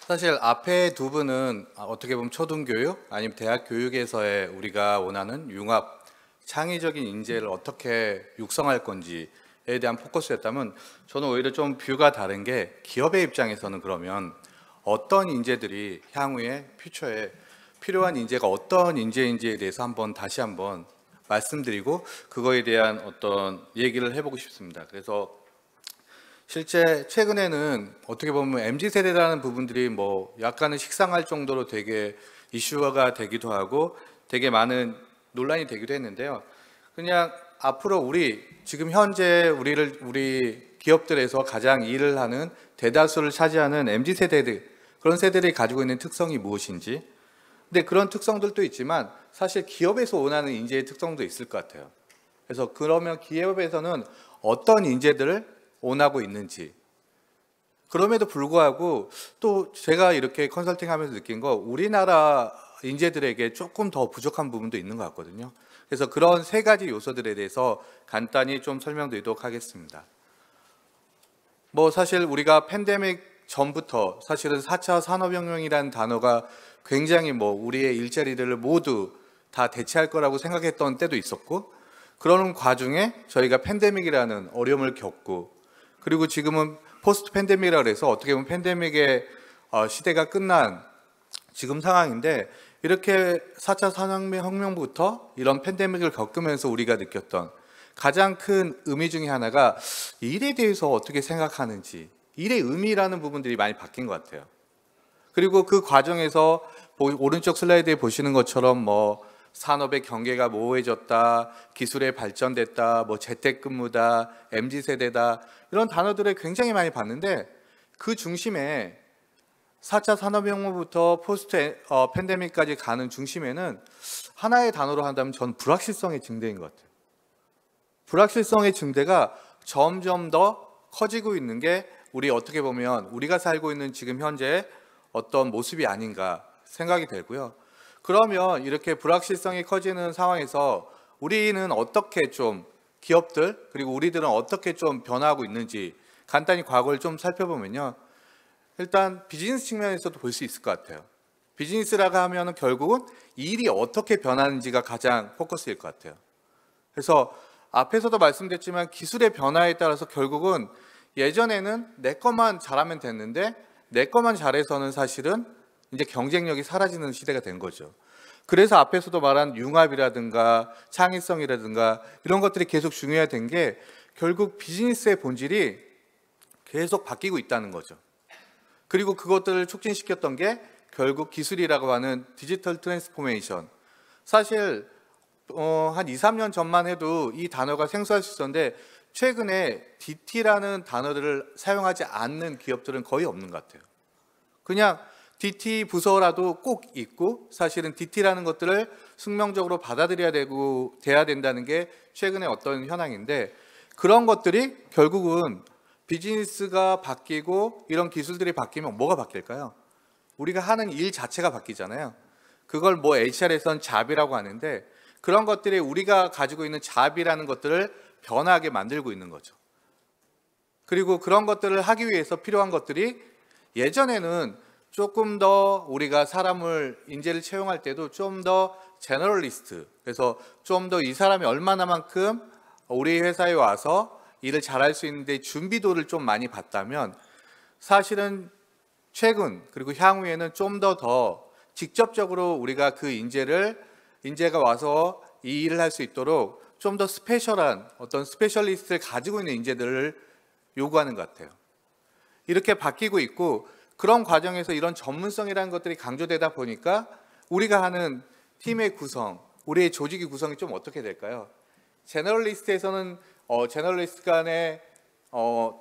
사실 앞에 두 분은 어떻게 보면 초등교육 아니면 대학 교육에서의 우리가 원하는 융합, 창의적인 인재를 어떻게 육성할 건지에 대한 포커스였다면 저는 오히려 좀 뷰가 다른 게 기업의 입장에서는 그러면 어떤 인재들이 향후에 퓨처에 필요한 인재가 어떤 인재인지에 대해서 다시 한번 말씀드리고 그거에 대한 어떤 얘기를 해보고 싶습니다. 그래서 실제 최근에는 어떻게 보면 MZ세대라는 부분들이 뭐 약간은 식상할 정도로 되게 이슈화가 되기도 하고 되게 많은 논란이 되기도 했는데요. 그냥 앞으로 우리 지금 현재 우리 기업들에서 가장 일을 하는 대다수를 차지하는 MZ세대들, 그런 세대들이 가지고 있는 특성이 무엇인지, 근데 그런 특성들도 있지만 사실 기업에서 원하는 인재의 특성도 있을 것 같아요. 그래서 그러면 기업에서는 어떤 인재들을 원하고 있는지, 그럼에도 불구하고 또 제가 이렇게 컨설팅하면서 느낀 거 우리나라 인재들에게 조금 더 부족한 부분도 있는 것 같거든요. 그래서 그런 세 가지 요소들에 대해서 간단히 좀 설명드리도록 하겠습니다. 뭐 사실 우리가 팬데믹 전부터 사실은 4차 산업혁명이라는 단어가 굉장히 뭐 우리의 일자리들을 모두 다 대체할 거라고 생각했던 때도 있었고, 그러는 과중에 저희가 팬데믹이라는 어려움을 겪고, 그리고 지금은 포스트 팬데믹이라고 해서 어떻게 보면 팬데믹의 시대가 끝난 지금 상황인데, 이렇게 4차 산업혁명부터 이런 팬데믹을 겪으면서 우리가 느꼈던 가장 큰 의미 중에 하나가 일에 대해서 어떻게 생각하는지, 일의 의미라는 부분들이 많이 바뀐 것 같아요. 그리고 그 과정에서 오른쪽 슬라이드에 보시는 것처럼 뭐 산업의 경계가 모호해졌다, 기술의 발전됐다, 뭐 재택근무다, MZ세대다, 이런 단어들을 굉장히 많이 봤는데, 그 중심에 4차 산업혁명부터 포스트 팬데믹까지 가는 중심에는 하나의 단어로 한다면 전 불확실성의 증대인 것 같아요. 불확실성의 증대가 점점 더 커지고 있는 게 우리 어떻게 보면 우리가 살고 있는 지금 현재 어떤 모습이 아닌가 생각이 되고요. 그러면 이렇게 불확실성이 커지는 상황에서 우리는 어떻게 좀 기업들, 그리고 우리들은 어떻게 좀 변화하고 있는지 간단히 과거를 좀 살펴보면요. 일단 비즈니스 측면에서도 볼 수 있을 것 같아요. 비즈니스라고 하면 결국은 일이 어떻게 변하는지가 가장 포커스일 것 같아요. 그래서 앞에서도 말씀드렸지만 기술의 변화에 따라서 결국은 예전에는 내 것만 잘하면 됐는데, 내 것만 잘해서는 사실은 이제 경쟁력이 사라지는 시대가 된 거죠. 그래서 앞에서도 말한 융합이라든가 창의성이라든가 이런 것들이 계속 중요하된 게 결국 비즈니스의 본질이 계속 바뀌고 있다는 거죠. 그리고 그것들을 촉진시켰던 게 결국 기술이라고 하는 디지털 트랜스포메이션. 사실 한 2, 3년 전만 해도 이 단어가 생소할 수 있었는데, 최근에 DT라는 단어를 사용하지 않는 기업들은 거의 없는 것 같아요. 그냥 DT 부서라도 꼭 있고, 사실은 DT라는 것들을 숙명적으로 돼야 된다는 게 최근의 어떤 현황인데, 그런 것들이 결국은 비즈니스가 바뀌고 이런 기술들이 바뀌면 뭐가 바뀔까요? 우리가 하는 일 자체가 바뀌잖아요. 그걸 뭐 HR에서는 잡이라고 하는데, 그런 것들이 우리가 가지고 있는 잡이라는 것들을 변화하게 만들고 있는 거죠. 그리고 그런 것들을 하기 위해서 필요한 것들이 예전에는 조금 더 우리가 인재를 채용할 때도 좀 더 제너럴리스트, 그래서 좀 더 이 사람이 얼마나만큼 우리 회사에 와서 일을 잘할 수 있는데 준비도를 좀 많이 봤다면, 사실은 최근 그리고 향후에는 좀 더 직접적으로 우리가 그 인재가 와서 이 일을 할 수 있도록 좀 더 스페셜한 어떤 스페셜리스트를 가지고 있는 인재들을 요구하는 것 같아요. 이렇게 바뀌고 있고, 그런 과정에서 이런 전문성이라는 것들이 강조되다 보니까 우리가 하는 팀의 구성, 우리의 조직의 구성이 좀 어떻게 될까요? 제너럴리스트에서는 제너럴리스트 간의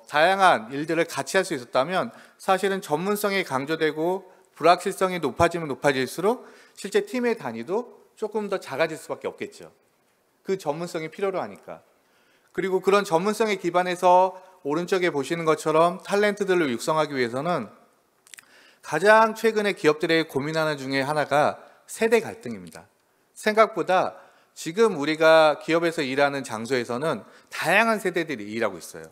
다양한 일들을 같이 할 수 있었다면, 사실은 전문성이 강조되고 불확실성이 높아지면 높아질수록 실제 팀의 단위도 조금 더 작아질 수밖에 없겠죠. 그 전문성이 필요로 하니까. 그리고 그런 전문성에 기반해서 오른쪽에 보시는 것처럼 탤런트들을 육성하기 위해서는 가장 최근에 기업들의 고민하는 중에 하나가 세대 갈등입니다. 생각보다 지금 우리가 기업에서 일하는 장소에서는 다양한 세대들이 일하고 있어요.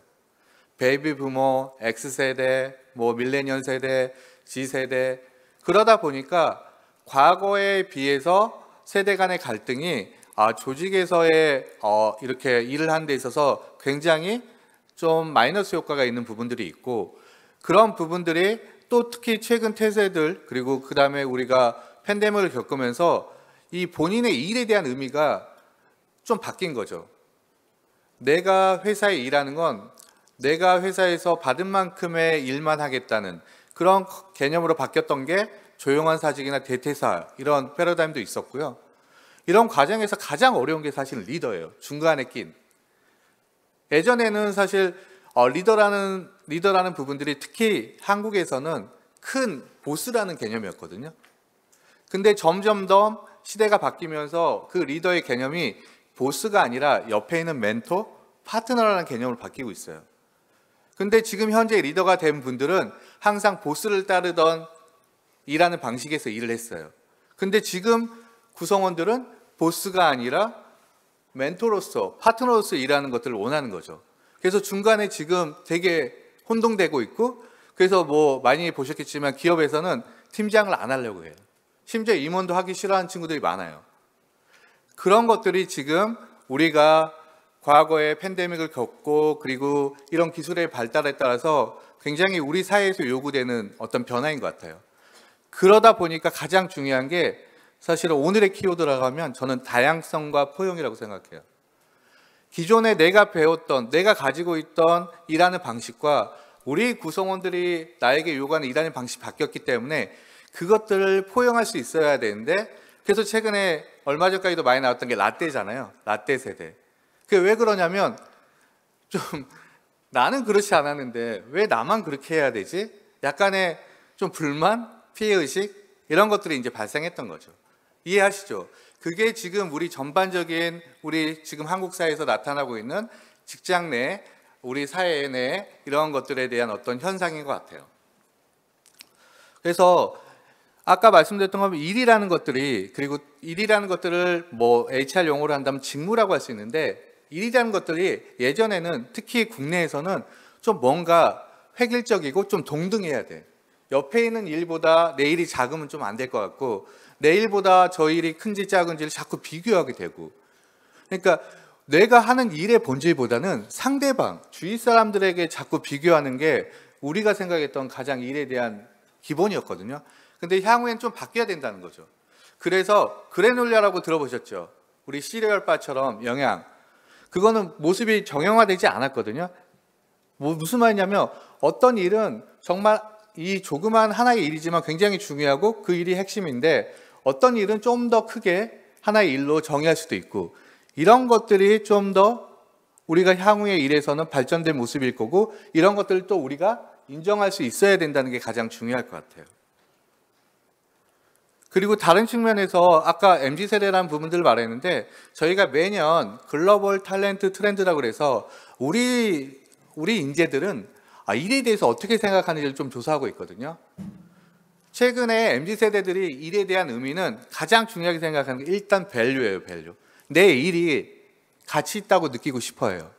베이비 부모, X세대, 밀레니얼 세대, G세대. 그러다 보니까 과거에 비해서 세대 간의 갈등이 조직에서의 이렇게 일을 하는 데 있어서 굉장히 좀 마이너스 효과가 있는 부분들이 있고, 그런 부분들이 또 특히 최근 태세들, 그리고 그 다음에 우리가 팬데믹을 겪으면서 이 본인의 일에 대한 의미가 좀 바뀐 거죠. 내가 회사에 일하는 건 내가 회사에서 받은 만큼의 일만 하겠다는 그런 개념으로 바뀌었던 게 조용한 사직이나 대퇴사, 이런 패러다임도 있었고요. 이런 과정에서 가장 어려운 게 사실 리더예요. 중간에 낀. 예전에는 사실 리더라는 부분들이 특히 한국에서는 큰 보스라는 개념이었거든요. 근데 점점 더 시대가 바뀌면서 그 리더의 개념이 보스가 아니라 옆에 있는 멘토, 파트너라는 개념으로 바뀌고 있어요. 근데 지금 현재 리더가 된 분들은 항상 보스를 따르던 일하는 방식에서 일을 했어요. 근데 지금 구성원들은 보스가 아니라 멘토로서, 파트너로서 일하는 것들을 원하는 거죠. 그래서 중간에 지금 되게 혼동되고 있고, 그래서 많이 보셨겠지만 기업에서는 팀장을 안 하려고 해요. 심지어 임원도 하기 싫어하는 친구들이 많아요. 그런 것들이 지금 우리가 과거에 팬데믹을 겪고 그리고 이런 기술의 발달에 따라서 굉장히 우리 사회에서 요구되는 어떤 변화인 것 같아요. 그러다 보니까 가장 중요한 게 사실은 오늘의 키워드라고 하면 저는 다양성과 포용이라고 생각해요. 기존에 내가 배웠던, 내가 가지고 있던 일하는 방식과 우리 구성원들이 나에게 요구하는 일하는 방식이 바뀌었기 때문에 그것들을 포용할 수 있어야 되는데, 그래서 최근에 얼마 전까지도 많이 나왔던 게 라떼잖아요. 라떼 세대. 그게 왜 그러냐면 좀 나는 그렇지 않았는데 왜 나만 그렇게 해야 되지? 약간의 좀 불만, 피해의식 이런 것들이 이제 발생했던 거죠. 이해하시죠? 그게 지금 우리 전반적인 우리 지금 한국 사회에서 나타나고 있는 직장 내 우리 사회 내 이런 것들에 대한 어떤 현상인 것 같아요. 그래서 아까 말씀드렸던 것처럼 일이라는 것들이, 그리고 일이라는 것들을 뭐 HR 용어로 한다면 직무라고 할 수 있는데, 일이라는 것들이 예전에는 특히 국내에서는 좀 뭔가 획일적이고 좀 동등해야 돼. 옆에 있는 일보다 내 일이 작으면 좀 안 될 것 같고, 내 일보다 저 일이 큰지 작은지를 자꾸 비교하게 되고, 그러니까 내가 하는 일의 본질보다는 상대방, 주위 사람들에게 자꾸 비교하는 게 우리가 생각했던 가장 일에 대한 기본이었거든요. 근데 향후엔 좀 바뀌어야 된다는 거죠. 그래서 그래놀라라고 들어보셨죠? 우리 시리얼바처럼 영양. 그거는 모습이 정형화되지 않았거든요. 무슨 말이냐면 어떤 일은 정말 이 조그만 하나의 일이지만 굉장히 중요하고 그 일이 핵심인데, 어떤 일은 좀 더 크게 하나의 일로 정의할 수도 있고, 이런 것들이 좀 더 우리가 향후의 일에서는 발전된 모습일 거고, 이런 것들을 또 우리가 인정할 수 있어야 된다는 게 가장 중요할 것 같아요. 그리고 다른 측면에서 아까 MZ세대라는 부분들을 말했는데, 저희가 매년 글로벌 탤런트 트렌드라고 그래서 우리 인재들은 일에 대해서 어떻게 생각하는지를 좀 조사하고 있거든요. 최근에 MZ세대들이 일에 대한 의미는 가장 중요하게 생각하는 게 일단 밸류예요, 밸류. 내 일이 가치 있다고 느끼고 싶어요.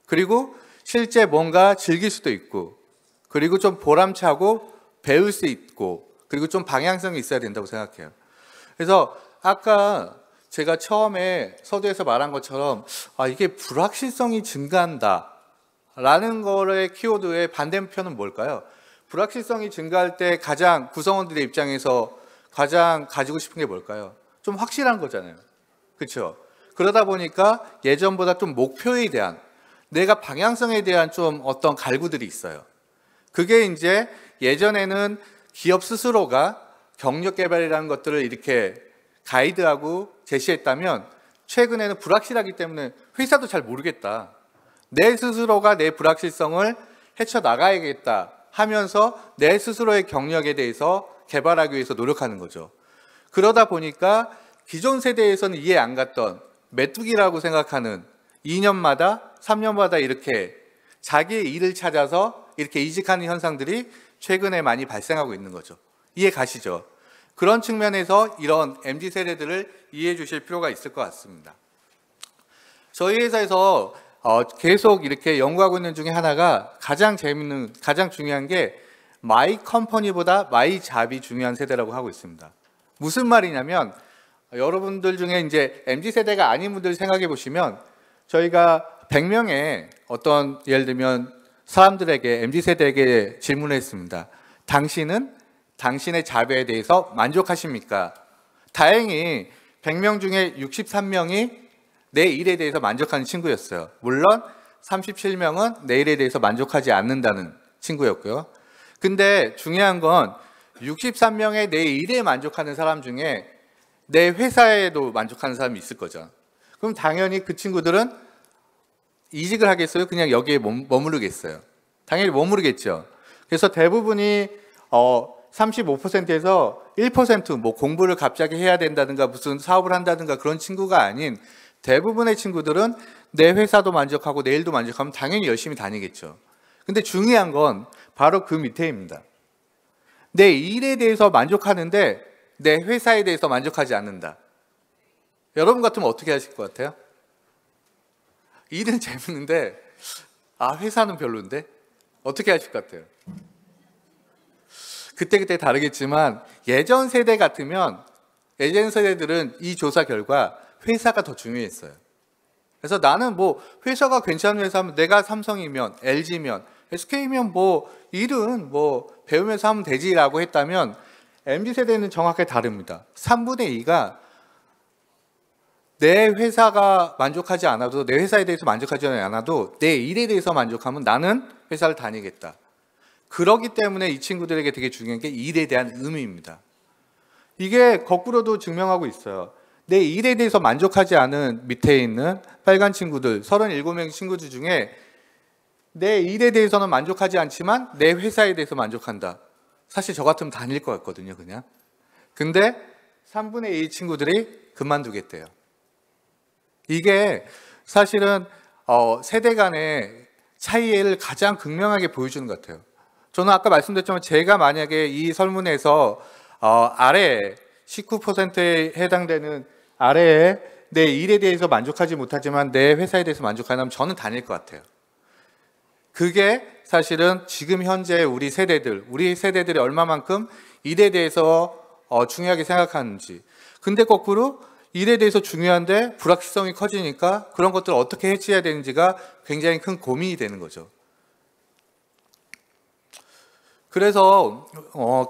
그리고 실제 뭔가 즐길 수도 있고, 그리고 좀 보람차고 배울 수 있고, 그리고 좀 방향성이 있어야 된다고 생각해요. 그래서 아까 제가 처음에 서두에서 말한 것처럼 이게 불확실성이 증가한다 라는 거의 키워드의 반대편은 뭘까요? 불확실성이 증가할 때 가장 구성원들의 입장에서 가장 가지고 싶은 게 뭘까요? 좀 확실한 거잖아요. 그렇죠? 그러다 보니까 예전보다 좀 목표에 대한, 내가 방향성에 대한 좀 어떤 갈구들이 있어요. 그게 이제 예전에는 기업 스스로가 경력 개발이라는 것들을 이렇게 가이드하고 제시했다면, 최근에는 불확실하기 때문에 회사도 잘 모르겠다. 내 스스로가 내 불확실성을 헤쳐나가야겠다 하면서 내 스스로의 경력에 대해서 개발하기 위해서 노력하는 거죠. 그러다 보니까 기존 세대에서는 이해 안 갔던 메뚜기라고 생각하는 2년마다 3년마다 이렇게 자기의 일을 찾아서 이렇게 이직하는 현상들이 최근에 많이 발생하고 있는 거죠. 이해 가시죠? 그런 측면에서 이런 MZ세대들을 이해해 주실 필요가 있을 것 같습니다. 저희 회사에서 계속 이렇게 연구하고 있는 중에 하나가 가장 중요한 게 마이 컴퍼니보다 마이 잡이 중요한 세대라고 하고 있습니다. 무슨 말이냐면, 여러분들 중에 이제 MZ세대가 아닌 분들 생각해 보시면, 저희가 100명의 어떤 예를 들면 사람들에게, MZ세대에게 질문을 했습니다. 당신은 당신의 자배에 대해서 만족하십니까? 다행히 100명 중에 63명이 내 일에 대해서 만족하는 친구였어요. 물론 37명은 내 일에 대해서 만족하지 않는다는 친구였고요. 근데 중요한 건 63명의 내 일에 만족하는 사람 중에 내 회사에도 만족하는 사람이 있을 거죠. 그럼 당연히 그 친구들은 이직을 하겠어요? 그냥 여기에 머무르겠어요? 당연히 머무르겠죠. 그래서 대부분이 35%에서 1% 뭐 공부를 갑자기 해야 된다든가 무슨 사업을 한다든가 그런 친구가 아닌 대부분의 친구들은 내 회사도 만족하고 내 일도 만족하면 당연히 열심히 다니겠죠. 근데 중요한 건 바로 그 밑에입니다. 내 일에 대해서 만족하는데 내 회사에 대해서 만족하지 않는다. 여러분 같으면 어떻게 하실 것 같아요? 일은 재밌는데 회사는 별론데? 어떻게 하실 것 같아요? 그때 다르겠지만 예전 세대 같으면, 예전 세대들은 이 조사 결과 회사가 더 중요했어요. 그래서 나는 뭐 회사가 괜찮은 회사면 내가 삼성이면 LG면 SK면 뭐 일은 뭐 배우면서 하면 되지라고 했다면 MZ세대는 정확하게 다릅니다. 3분의 2가 내 회사가 만족하지 않아도 내 회사에 대해서 만족하지 않아도 내 일에 대해서 만족하면 나는 회사를 다니겠다. 그렇기 때문에 이 친구들에게 되게 중요한 게 일에 대한 의미입니다. 이게 거꾸로도 증명하고 있어요. 내 일에 대해서 만족하지 않은 밑에 있는 빨간 친구들 37명 친구들 중에 내 일에 대해서는 만족하지 않지만 내 회사에 대해서 만족한다. 사실 저 같으면 다닐 것 같거든요, 그냥. 근데 3분의 2 친구들이 그만두겠대요. 이게 사실은 세대 간의 차이를 가장 극명하게 보여주는 것 같아요. 저는 아까 말씀드렸지만 제가 만약에 이 설문에서 아래 19%에 해당되는 아래에 내 일에 대해서 만족하지 못하지만 내 회사에 대해서 만족하면 저는 다닐 것 같아요. 그게 사실은 지금 현재 우리 세대들이 얼마만큼 일에 대해서 중요하게 생각하는지. 근데 거꾸로 일에 대해서 중요한데 불확실성이 커지니까 그런 것들을 어떻게 해치해야 되는지가 굉장히 큰 고민이 되는 거죠. 그래서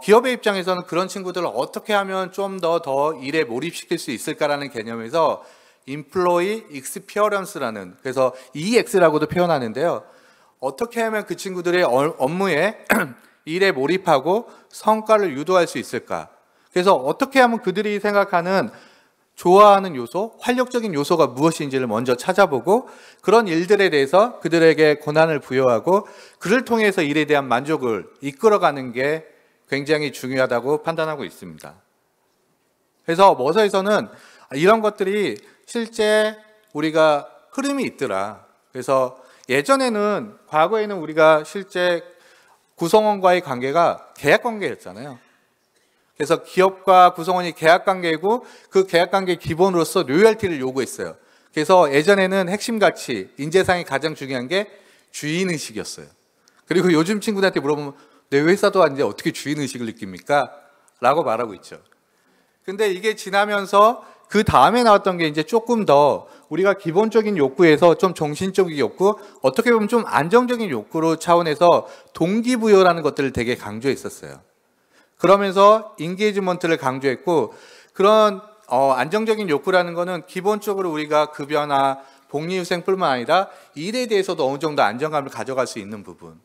기업의 입장에서는 그런 친구들을 어떻게 하면 좀 더 일에 몰입시킬 수 있을까라는 개념에서 Employee Experience라는, 그래서 EX라고도 표현하는데요. 어떻게 하면 그 친구들의 업무에 일에 몰입하고 성과를 유도할 수 있을까? 그래서 어떻게 하면 그들이 생각하는 좋아하는 요소, 활력적인 요소가 무엇인지를 먼저 찾아보고 그런 일들에 대해서 그들에게 권한을 부여하고 그를 통해서 일에 대한 만족을 이끌어가는 게 굉장히 중요하다고 판단하고 있습니다. 그래서 머서에서는 이런 것들이 실제 우리가 흐름이 있더라. 그래서 예전에는, 과거에는 우리가 실제 구성원과의 관계가 계약 관계였잖아요. 그래서 기업과 구성원이 계약 관계이고 그 계약 관계 기본으로서 로열티를 요구했어요. 그래서 예전에는 핵심 가치, 인재상이 가장 중요한 게 주인의식이었어요. 그리고 요즘 친구들한테 물어보면 내 회사도 아닌데 어떻게 주인의식을 느낍니까? 라고 말하고 있죠. 근데 이게 지나면서 그 다음에 나왔던 게 이제 조금 더 우리가 기본적인 욕구에서 좀 정신적인 욕구, 어떻게 보면 좀 안정적인 욕구로 차원에서 동기부여라는 것들을 되게 강조했었어요. 그러면서 인게이지먼트를 강조했고, 그런 안정적인 욕구라는 거는 기본적으로 우리가 급여나 복리후생뿐만 아니라 일에 대해서도 어느 정도 안정감을 가져갈 수 있는 부분.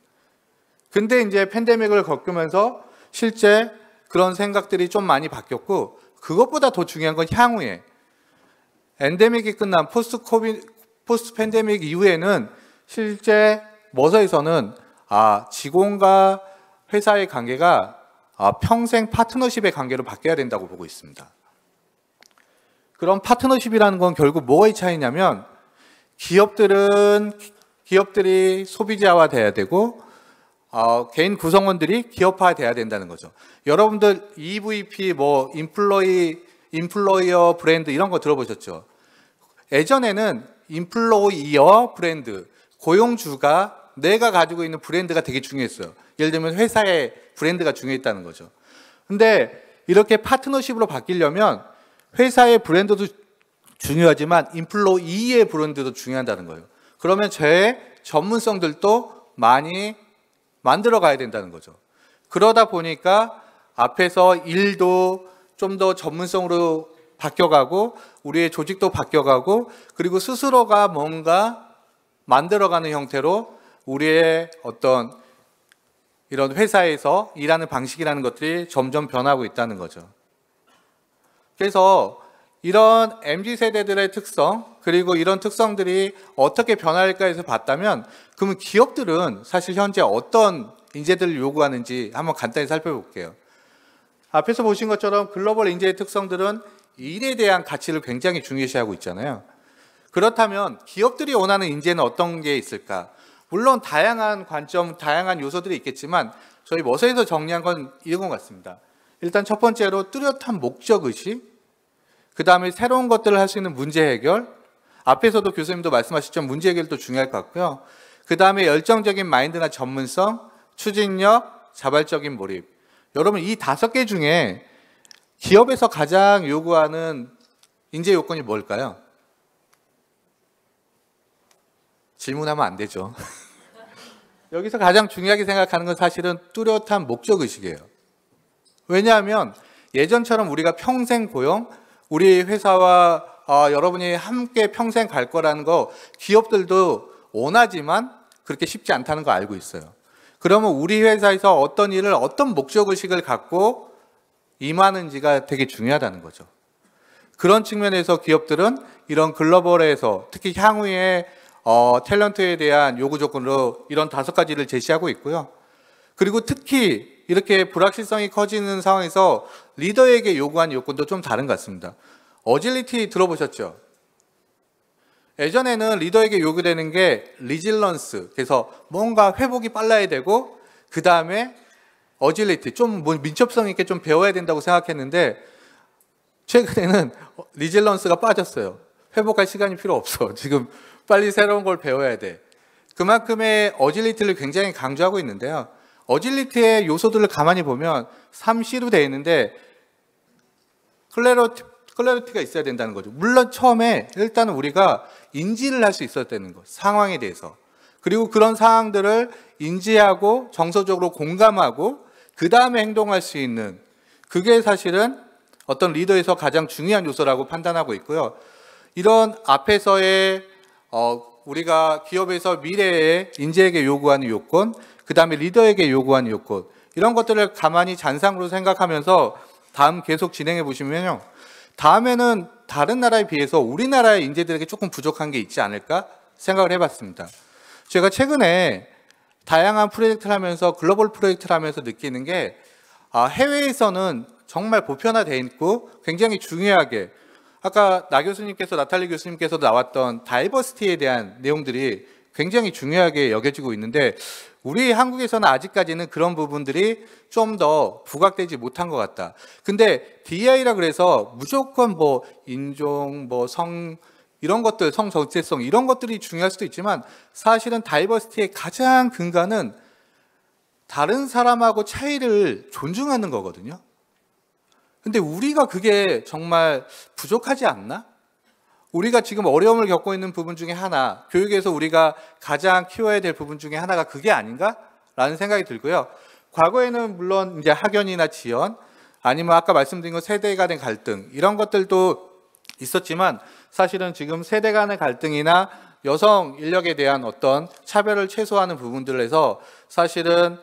근데 이제 팬데믹을 겪으면서 실제 그런 생각들이 좀 많이 바뀌었고, 그것보다 더 중요한 건 향후에 엔데믹이 끝난 포스트 팬데믹 이후에는 실제 머서에서는 직원과 회사의 관계가 평생 파트너십의 관계로 바뀌어야 된다고 보고 있습니다. 그런 파트너십이라는 건 결국 뭐의 차이냐면 기업들이 소비자화 돼야 되고 개인 구성원들이 기업화 돼야 된다는 거죠. 여러분들 EVP, 인플로이어 브랜드 이런 거 들어보셨죠? 예전에는 인플로이어 브랜드, 고용주가 내가 가지고 있는 브랜드가 되게 중요했어요. 예를 들면 회사의 브랜드가 중요했다는 거죠. 근데 이렇게 파트너십으로 바뀌려면 회사의 브랜드도 중요하지만 인플로이의 브랜드도 중요하다는 거예요. 그러면 제 전문성들도 많이 만들어 가야 된다는 거죠. 그러다 보니까 앞에서 일도 좀 더 전문성으로 바뀌어가고 우리의 조직도 바뀌어가고 그리고 스스로가 뭔가 만들어가는 형태로 우리의 어떤 이런 회사에서 일하는 방식이라는 것들이 점점 변하고 있다는 거죠. 그래서 이런 MZ세대들의 특성, 그리고 이런 특성들이 어떻게 변할까 해서 봤다면 그러면 기업들은 사실 현재 어떤 인재들을 요구하는지 한번 간단히 살펴볼게요. 앞에서 보신 것처럼 글로벌 인재의 특성들은 일에 대한 가치를 굉장히 중요시하고 있잖아요. 그렇다면 기업들이 원하는 인재는 어떤 게 있을까? 물론 다양한 관점, 다양한 요소들이 있겠지만 저희 머서에서 정리한 건 이런 것 같습니다. 일단 첫 번째로 뚜렷한 목적의식, 그 다음에 새로운 것들을 할 수 있는 문제 해결, 앞에서도 교수님도 말씀하셨지만 문제 해결도 중요할 것 같고요. 그 다음에 열정적인 마인드나 전문성, 추진력, 자발적인 몰입. 여러분 이 5개 중에 기업에서 가장 요구하는 인재 요건이 뭘까요? 질문하면 안 되죠. 여기서 가장 중요하게 생각하는 건 사실은 뚜렷한 목적의식이에요. 왜냐하면 예전처럼 우리가 평생 고용, 우리 회사와 여러분이 함께 평생 갈 거라는 거 기업들도 원하지만 그렇게 쉽지 않다는 거 알고 있어요. 그러면 우리 회사에서 어떤 일을 어떤 목적의식을 갖고 임하는지가 되게 중요하다는 거죠. 그런 측면에서 기업들은 이런 글로벌에서 특히 향후에 탤런트에 대한 요구 조건으로 이런 5가지를 제시하고 있고요. 그리고 특히 이렇게 불확실성이 커지는 상황에서 리더에게 요구하는 요건도 좀 다른 것 같습니다. 어질리티 들어보셨죠? 예전에는 리더에게 요구되는 게 리질런스, 그래서 뭔가 회복이 빨라야 되고 그 다음에 어질리티, 좀 민첩성 있게 좀 배워야 된다고 생각했는데 최근에는 리질런스가 빠졌어요. 회복할 시간이 필요 없어. 지금 빨리 새로운 걸 배워야 돼. 그만큼의 어질리티를 굉장히 강조하고 있는데요. 어질리티의 요소들을 가만히 보면 3C로 되어 있는데 클래리티가 있어야 된다는 거죠. 물론 처음에 일단은 우리가 인지를 할 수 있어야 되는 것, 상황에 대해서. 그리고 그런 상황들을 인지하고 정서적으로 공감하고 그 다음에 행동할 수 있는, 그게 사실은 어떤 리더에서 가장 중요한 요소라고 판단하고 있고요. 이런 앞에서의 우리가 기업에서 미래의 인재에게 요구하는 요건, 그 다음에 리더에게 요구하는 요건, 이런 것들을 가만히 잔상으로 생각하면서 다음 계속 진행해 보시면요. 다음에는 다른 나라에 비해서 우리나라의 인재들에게 조금 부족한 게 있지 않을까 생각을 해봤습니다. 제가 최근에 다양한 프로젝트를 하면서 글로벌 프로젝트를 하면서 느끼는 게 해외에서는 정말 보편화되어 있고 굉장히 중요하게 아까 나탈리 교수님께서도 나왔던 다이버시티에 대한 내용들이 굉장히 중요하게 여겨지고 있는데 우리 한국에서는 아직까지는 그런 부분들이 좀 더 부각되지 못한 것 같다. 근데 DEI라 그래서 무조건 뭐 인종, 뭐 성 이런 것들, 성 정체성 이런 것들이 중요할 수도 있지만 사실은 다이버시티의 가장 근간은 다른 사람하고 차이를 존중하는 거거든요. 근데 우리가 그게 정말 부족하지 않나? 우리가 지금 어려움을 겪고 있는 부분 중에 하나, 교육에서 우리가 가장 키워야 될 부분 중에 하나가 그게 아닌가라는 생각이 들고요. 과거에는 물론 이제 학연이나 지연, 아니면 아까 말씀드린 것 세대 간의 갈등 이런 것들도 있었지만 사실은 지금 세대 간의 갈등이나 여성 인력에 대한 어떤 차별을 최소화하는 부분들에서 사실은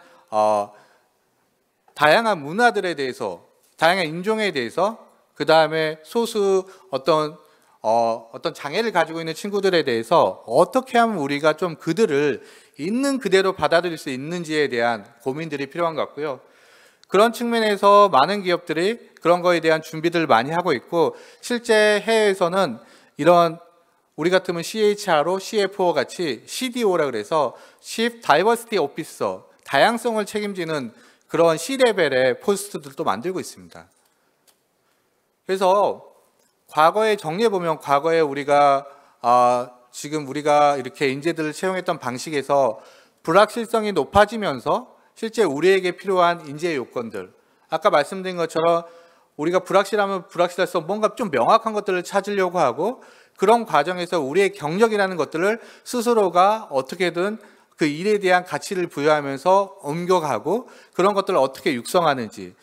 다양한 문화들에 대해서, 다양한 인종에 대해서, 그 다음에 소수 어떤 장애를 가지고 있는 친구들에 대해서 어떻게 하면 우리가 좀 그들을 있는 그대로 받아들일 수 있는지에 대한 고민들이 필요한 것 같고요. 그런 측면에서 많은 기업들이 그런 거에 대한 준비들을 많이 하고 있고, 실제 해외에서는 이런 우리 같으면 CHRO, CFO 같이 CDO라 그래서 Chief Diversity Officer, 다양성을 책임지는 그런 C레벨의 포스트들도 만들고 있습니다. 그래서 과거에 정리해보면 과거에 우리가 지금 우리가 이렇게 인재들을 채용했던 방식에서 불확실성이 높아지면서 실제 우리에게 필요한 인재 요건들, 아까 말씀드린 것처럼 우리가 불확실하면 불확실해서 뭔가 좀 명확한 것들을 찾으려고 하고, 그런 과정에서 우리의 경력이라는 것들을 스스로가 어떻게든 그 일에 대한 가치를 부여하면서 옮겨가고 그런 것들을 어떻게 육성하는지,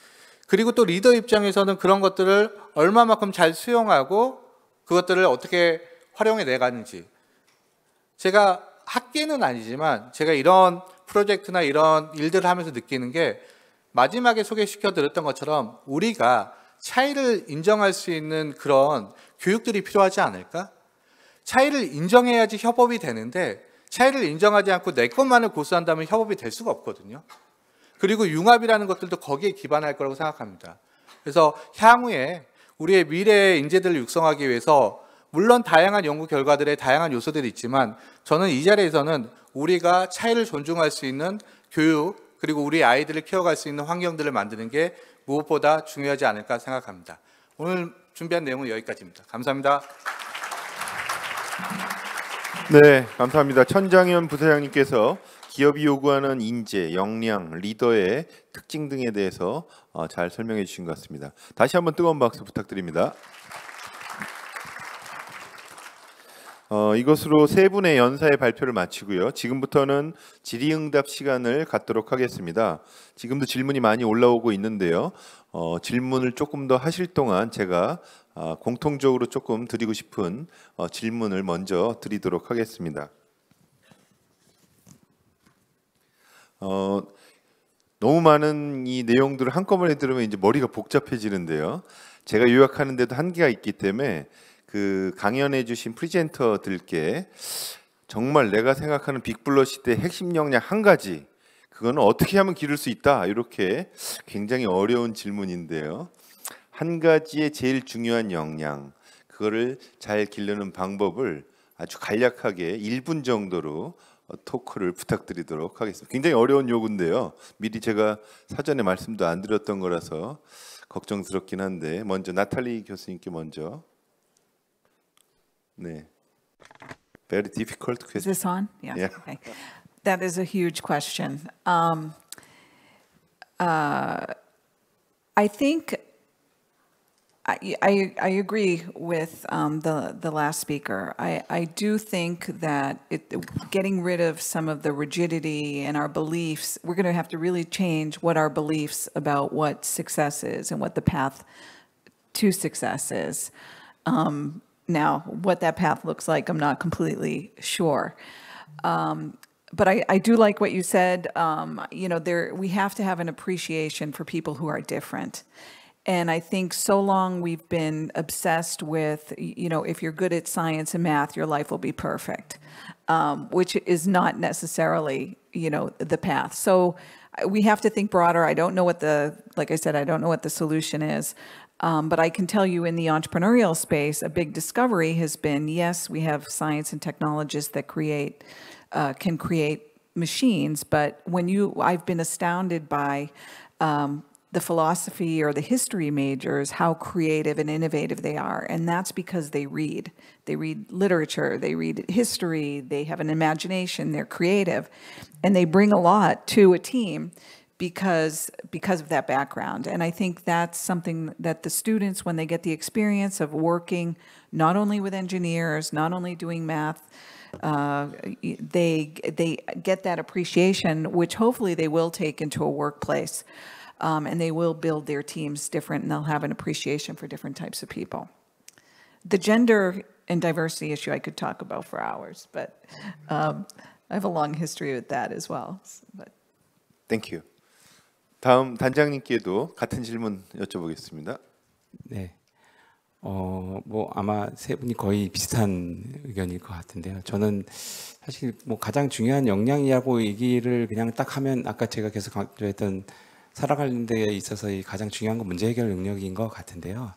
그리고 또 리더 입장에서는 그런 것들을 얼마만큼 잘 수용하고 그것들을 어떻게 활용해 내가는지. 제가 학계는 아니지만 제가 이런 프로젝트나 이런 일들을 하면서 느끼는 게, 마지막에 소개시켜 드렸던 것처럼 우리가 차이를 인정할 수 있는 그런 교육들이 필요하지 않을까? 차이를 인정해야지 협업이 되는데 차이를 인정하지 않고 내 것만을 고수한다면 협업이 될 수가 없거든요. 그리고 융합이라는 것들도 거기에 기반할 거라고 생각합니다. 그래서 향후에 우리의 미래의 인재들을 육성하기 위해서 물론 다양한 연구 결과들의 다양한 요소들이 있지만 저는 이 자리에서는 우리가 차이를 존중할 수 있는 교육, 그리고 우리 아이들을 키워갈 수 있는 환경들을 만드는 게 무엇보다 중요하지 않을까 생각합니다. 오늘 준비한 내용은 여기까지입니다. 감사합니다. 네, 감사합니다. 천장현 부사장님께서 기업이 요구하는 인재, 역량, 리더의 특징 등에 대해서 잘 설명해 주신 것 같습니다. 다시 한번 뜨거운 박수 부탁드립니다. 이것으로 세 분의 연사의 발표를 마치고요. 지금부터는 질의응답 시간을 갖도록 하겠습니다. 지금도 질문이 많이 올라오고 있는데요. 질문을 조금 더 하실 동안 제가 공통적으로 조금 드리고 싶은 질문을 먼저 드리도록 하겠습니다. 너무 많은 이 내용들을 한꺼번에 들으면 이제 머리가 복잡해지는데요. 제가 요약하는데도 한계가 있기 때문에 그 강연해 주신 프리젠터들께 정말 내가 생각하는 빅블러 시대의 핵심 역량 한 가지, 그거는 어떻게 하면 기를 수 있다, 이렇게 굉장히 어려운 질문인데요. 한 가지의 제일 중요한 역량, 그거를 잘 기르는 방법을 아주 간략하게 1분 정도로 토크를 부탁드리도록 하겠습니다. 굉장히 어려운 요구인데요. 미리 제가 사전에 말씀도 안 드렸던 거라서 걱정스럽긴 한데, 먼저 나탈리 교수님께 먼저. 네. Very difficult Is question. this on? Yeah. Yeah. Okay. That is a huge question. I think I agree with the last speaker. I do think that getting rid of some of the rigidity and our beliefs, we're going to have to really change what our beliefs about what success is and what the path to success is. Now, what that path looks like, I'm not completely sure. But I do like what you said. We have to have an appreciation for people who are different. And I think so long we've been obsessed with, if you're good at science and math, your life will be perfect, which is not necessarily, the path. So we have to think broader. I don't know like I said, I don't know what the solution is. But I can tell you in the entrepreneurial space, a big discovery has been, yes, we have science and technologists that can create machines, but I've been astounded by the philosophy or the history majors, how creative and innovative they are. And that's because they read. They read literature, they read history, they have an imagination, they're creative, and they bring a lot to a team because of that background. And I think that's something that the students, when they get the experience of working not only with engineers, not only doing math, they get that appreciation, which hopefully they will take into a workplace. And they will build their teams different, and they'll have an appreciation for different types of people. The gender and diversity issue I could talk about for hours, but I have a long history with that as well. But. Thank you. 다음 단장님께도 같은 질문 여쭤보겠습니다. 네. 아마 세 분이 거의 비슷한 의견일 것 같은데요. 저는 사실 가장 중요한 역량이라고 얘기를 그냥 딱 하면 아까 제가 계속 강조했던 살아가는 데 있어서 가장 중요한 건 문제 해결 능력인 것 같은데요.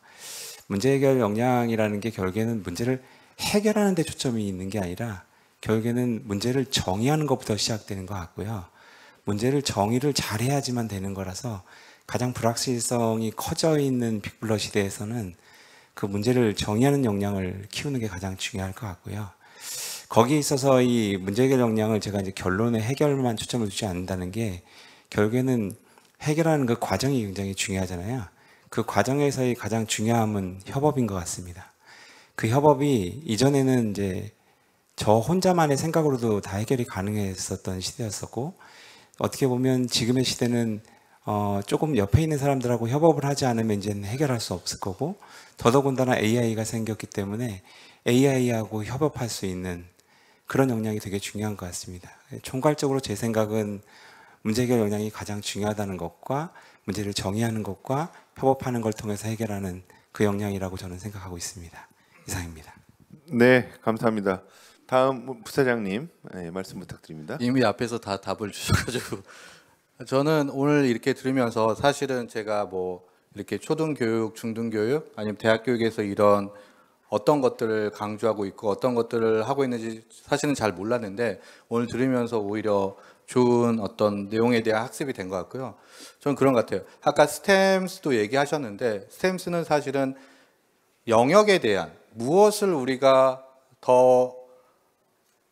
문제 해결 역량이라는 게 결국에는 문제를 해결하는 데 초점이 있는 게 아니라 결국에는 문제를 정의하는 것부터 시작되는 것 같고요. 문제를 정의를 잘해야지만 되는 거라서 가장 불확실성이 커져 있는 빅블러 시대에서는 그 문제를 정의하는 역량을 키우는 게 가장 중요할 것 같고요. 거기에 있어서 이 문제 해결 역량을 제가 이제 결론의 해결만 초점을 두지 않는다는 게 결국에는 해결하는 그 과정이 굉장히 중요하잖아요. 그 과정에서의 가장 중요함은 협업인 것 같습니다. 그 협업이 이전에는 이제 저 혼자만의 생각으로도 다 해결이 가능했었던 시대였었고, 어떻게 보면 지금의 시대는 조금 옆에 있는 사람들하고 협업을 하지 않으면 이제는 해결할 수 없을 거고, 더더군다나 AI가 생겼기 때문에 AI하고 협업할 수 있는 그런 역량이 되게 중요한 것 같습니다. 총괄적으로 제 생각은 문제 해결 역량이 가장 중요하다는 것과 문제를 정의하는 것과 협업하는 걸 통해서 해결하는 그 역량이라고 저는 생각하고 있습니다. 이상입니다. 네, 감사합니다. 다음 부사장님 말씀 부탁드립니다. 이미 앞에서 다 답을 주셔가지고 저는 오늘 이렇게 들으면서 사실은 제가 이렇게 초등교육, 중등교육 아니면 대학교육에서 이런 어떤 것들을 강조하고 있고 어떤 것들을 하고 있는지 사실은 잘 몰랐는데 오늘 들으면서 오히려 좋은 어떤 내용에 대한 학습이 된 것 같고요. 저는 그런 것 같아요. 아까 스템스도 얘기하셨는데 스템스는 사실은 영역에 대한 무엇을 우리가 더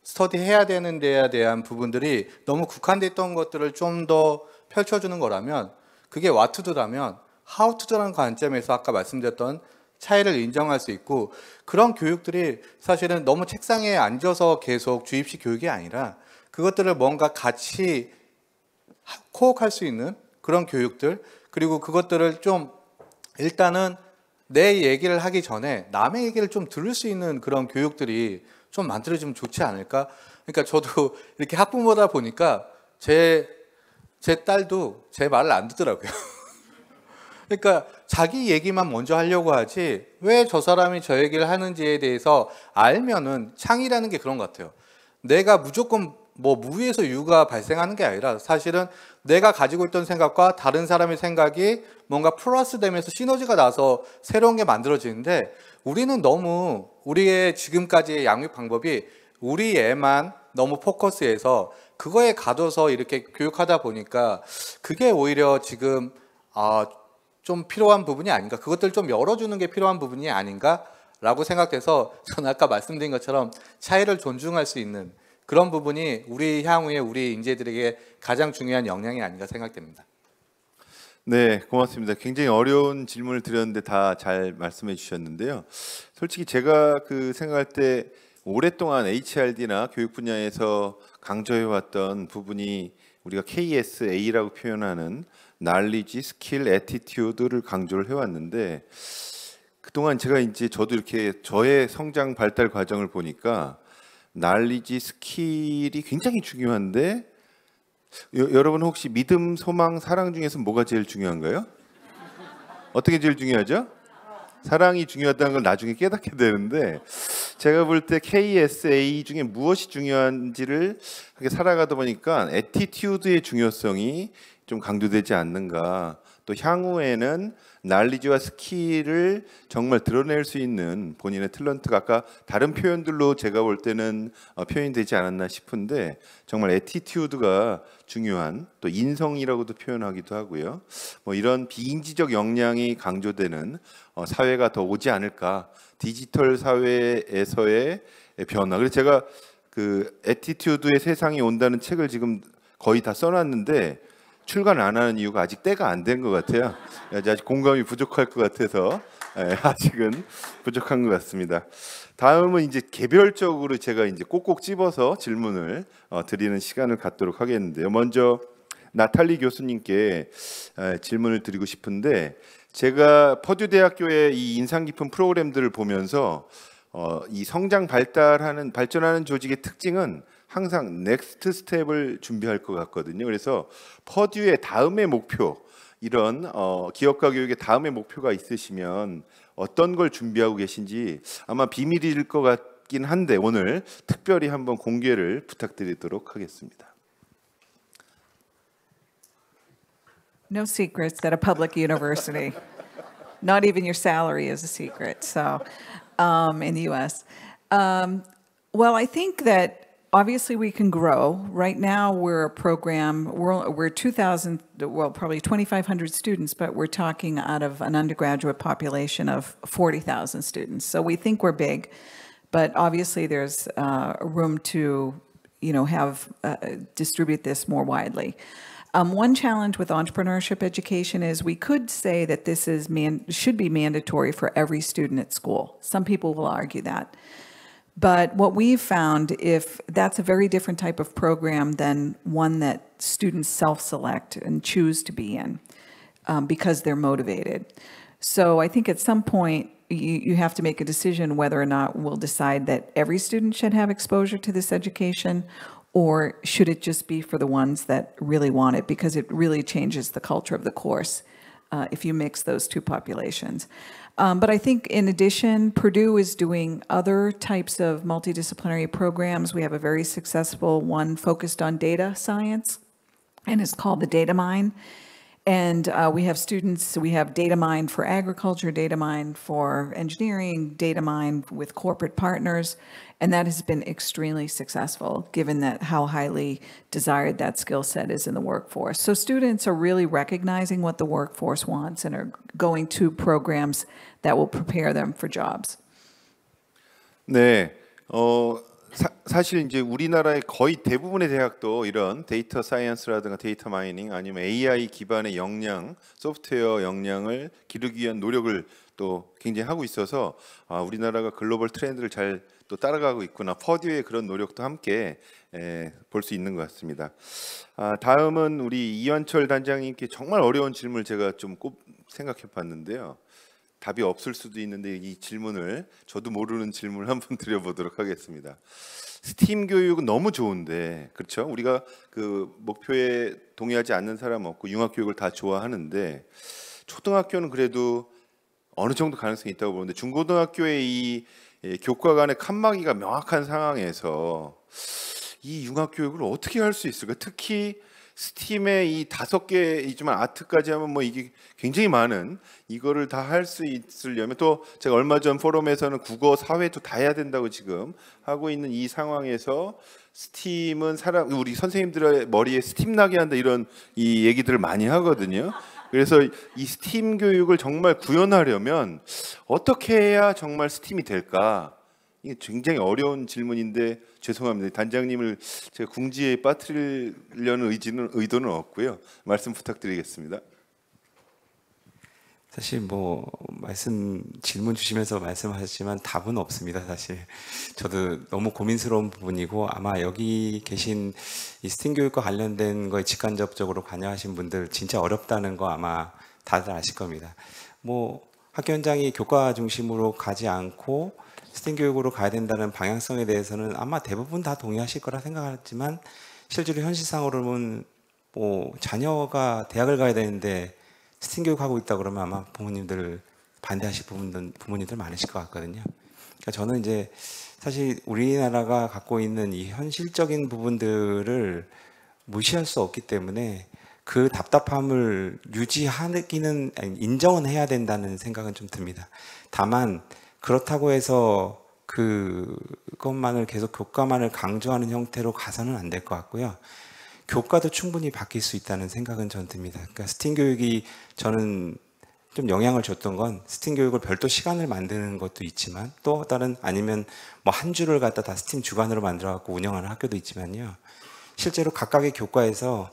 스터디해야 되는 데에 대한 부분들이 너무 국한돼 있던 것들을 좀 더 펼쳐주는 거라면 그게 what to do라면 how to do라는 관점에서 아까 말씀드렸던 차이를 인정할 수 있고 그런 교육들이 사실은 너무 책상에 앉아서 계속 주입식 교육이 아니라 그것들을 뭔가 같이 코어할 수 있는 그런 교육들 그리고 그것들을 좀 일단은 내 얘기를 하기 전에 남의 얘기를 좀 들을 수 있는 그런 교육들이 좀 만들어지면 좋지 않을까? 그러니까 저도 이렇게 학부모다 보니까 제 딸도 제 말을 안 듣더라고요. 그러니까 자기 얘기만 먼저 하려고 하지 왜 저 사람이 저 얘기를 하는지에 대해서 알면은 창의라는 게 그런 것 같아요. 내가 무조건 뭐 무에서 유가 발생하는 게 아니라 사실은 내가 가지고 있던 생각과 다른 사람의 생각이 뭔가 플러스 되면서 시너지가 나서 새로운 게 만들어지는데 우리는 너무 우리의 지금까지의 양육 방법이 우리 애만 너무 포커스해서 그거에 가둬서 이렇게 교육하다 보니까 그게 오히려 지금 좀 필요한 부분이 아닌가 그것들 좀 열어주는 게 필요한 부분이 아닌가라고 생각해서 저는 아까 말씀드린 것처럼 차이를 존중할 수 있는 그런 부분이 우리 향후에 우리 인재들에게 가장 중요한 역량이 아닌가 생각됩니다. 네, 고맙습니다. 굉장히 어려운 질문을 드렸는데 다 잘 말씀해 주셨는데요. 솔직히 제가 생각할 때 오랫동안 HRD나 교육 분야에서 강조해왔던 부분이 우리가 KSA라고 표현하는 Knowledge, Skill, Attitude를 강조를 해왔는데 그동안 제가 이제 저도 이렇게 저의 성장 발달 과정을 보니까 Knowledge, Skill이 굉장히 중요한데 여러분 혹시 믿음, 소망, 사랑 중에서 뭐가 제일 중요한가요? 어떻게 제일 중요하죠? 사랑이 중요하다는 걸 나중에 깨닫게 되는데 제가 볼 때 KSA 중에 무엇이 중요한지를 살아가다 보니까 애티튜드의 중요성이 좀 강조되지 않는가. 또 향후에는 날리지와 스킬을 정말 드러낼 수 있는 본인의 탤런트가 아까 다른 표현들로 제가 볼 때는 표현이 되지 않았나 싶은데 정말 애티튜드가 중요한 또 인성이라고도 표현하기도 하고요. 뭐 이런 비인지적 역량이 강조되는 사회가 더 오지 않을까. 디지털 사회에서의 변화. 그래서 제가 애티튜드의 세상이 온다는 책을 지금 거의 다 써놨는데 출간 안 하는 이유가 아직 때가 안 된 것 같아요. 아직 공감이 부족할 것 같아서 아직은 부족한 것 같습니다. 다음은 이제 개별적으로 제가 이제 꼭꼭 집어서 질문을 드리는 시간을 갖도록 하겠는데요. 먼저 나탈리 교수님께 질문을 드리고 싶은데 제가 퍼듀 대학교의 이 인상 깊은 프로그램들을 보면서 이 성장 발전하는 조직의 특징은 항상 넥스트 스텝을 준비할 것 같거든요. 그래서 퍼듀의 다음의 목표 이런 기업가 교육의 다음의 목표가 있으시면 어떤 걸 준비하고 계신지 아마 비밀일 것 같긴 한데 오늘 특별히 한번 공개를 부탁드리도록 하겠습니다. No secrets at a public university. Not even your salary is a secret. So, in the U.S., well, I think that obviously we can grow. Right now, we're a program. We're 2,000, well, probably 2,500 students, but we're talking out of an undergraduate population of 40,000 students. So we think we're big, but obviously there's room to, have distribute this more widely. One challenge with entrepreneurship education is we could say that this should be mandatory for every student at school. Some people will argue that. But what we've found, if that's a very different type of program than one that students self-select and choose to be in because they're motivated. So I think at some point you have to make a decision whether or not we'll decide that every student should have exposure to this education, or should it just be for the ones that really want it, because it really changes the culture of the course if you mix those two populations. But I think in addition, Purdue is doing other types of multidisciplinary programs. We have a very successful one focused on data science, and it's called the Data Mine. And we have students, we have Data Mine for agriculture, Data Mine for engineering, Data Mine with corporate partners, and that has been extremely successful given that how highly desired that skill set is in the workforce. So students are really recognizing what the workforce wants and are going to programs that will prepare them for jobs. 네, 사실 이제 우리나라의 거의 대부분의 대학도 이런 데이터 사이언스라든가 데이터 마이닝 아니면 AI 기반의 역량, 소프트웨어 역량을 기르기 위한 노력을 또 굉장히 하고 있어서 우리나라가 글로벌 트렌드를 잘 또 따라가고 있구나. 퍼듀의 그런 노력도 함께 볼 수 있는 것 같습니다. 다음은 우리 이완철 단장님께 정말 어려운 질문을 제가 좀 꼭 생각해 봤는데요. 답이 없을 수도 있는데 이 질문을 저도 모르는 질문을 한번 드려보도록 하겠습니다. 스팀 교육은 너무 좋은데 그렇죠? 우리가 그 목표에 동의하지 않는 사람 없고 융합 교육을 다 좋아하는데 초등학교는 그래도 어느 정도 가능성이 있다고 보는데 중고등학교의 이 교과 간의 칸막이가 명확한 상황에서 이 융합 교육을 어떻게 할 수 있을까? 특히 스팀의 이 5개이지만 아트까지 하면 뭐 이게 굉장히 많은 이거를 다 할 수 있으려면 또 제가 얼마 전 포럼에서는 국어 사회도 다 해야 된다고 지금 하고 있는 이 상황에서 스팀은 우리 선생님들의 머리에 스팀 나게 한다 이런 이 얘기들을 많이 하거든요. 그래서 이 스팀 교육을 정말 구현하려면 어떻게 해야 정말 스팀이 될까? 이게 굉장히 어려운 질문인데 죄송합니다. 단장님을 제가 궁지에 빠뜨리려는 의도는 없고요. 말씀 부탁드리겠습니다. 사실 뭐 질문 주시면서 말씀하셨지만 답은 없습니다. 사실 저도 너무 고민스러운 부분이고 아마 여기 계신 이 스팀 교육과 관련된 거에 직간접적으로 관여하신 분들 진짜 어렵다는 거 아마 다들 아실 겁니다. 뭐 학교 현장이 교과 중심으로 가지 않고 스팀 교육으로 가야 된다는 방향성에 대해서는 아마 대부분 다 동의하실 거라 생각하지만 실제로 현실상으로는 뭐 자녀가 대학을 가야 되는데 스팀 교육하고 있다 그러면 아마 부모님들 반대하실 부모님들 많으실 것 같거든요. 그러니까 저는 이제 사실 우리나라가 갖고 있는 이 현실적인 부분들을 무시할 수 없기 때문에 그 답답함을 유지하기는 인정은 해야 된다는 생각은 좀 듭니다. 다만 그렇다고 해서 그것만을 계속 교과만을 강조하는 형태로 가서는 안 될 것 같고요. 교과도 충분히 바뀔 수 있다는 생각은 전 듭니다. 그러니까 스팀 교육이 저는 좀 영향을 줬던 건 스팀 교육을 별도 시간을 만드는 것도 있지만 또 다른 아니면 뭐 한 주를 갖다 다 스팀 주간으로 만들어 갖고 운영하는 학교도 있지만요. 실제로 각각의 교과에서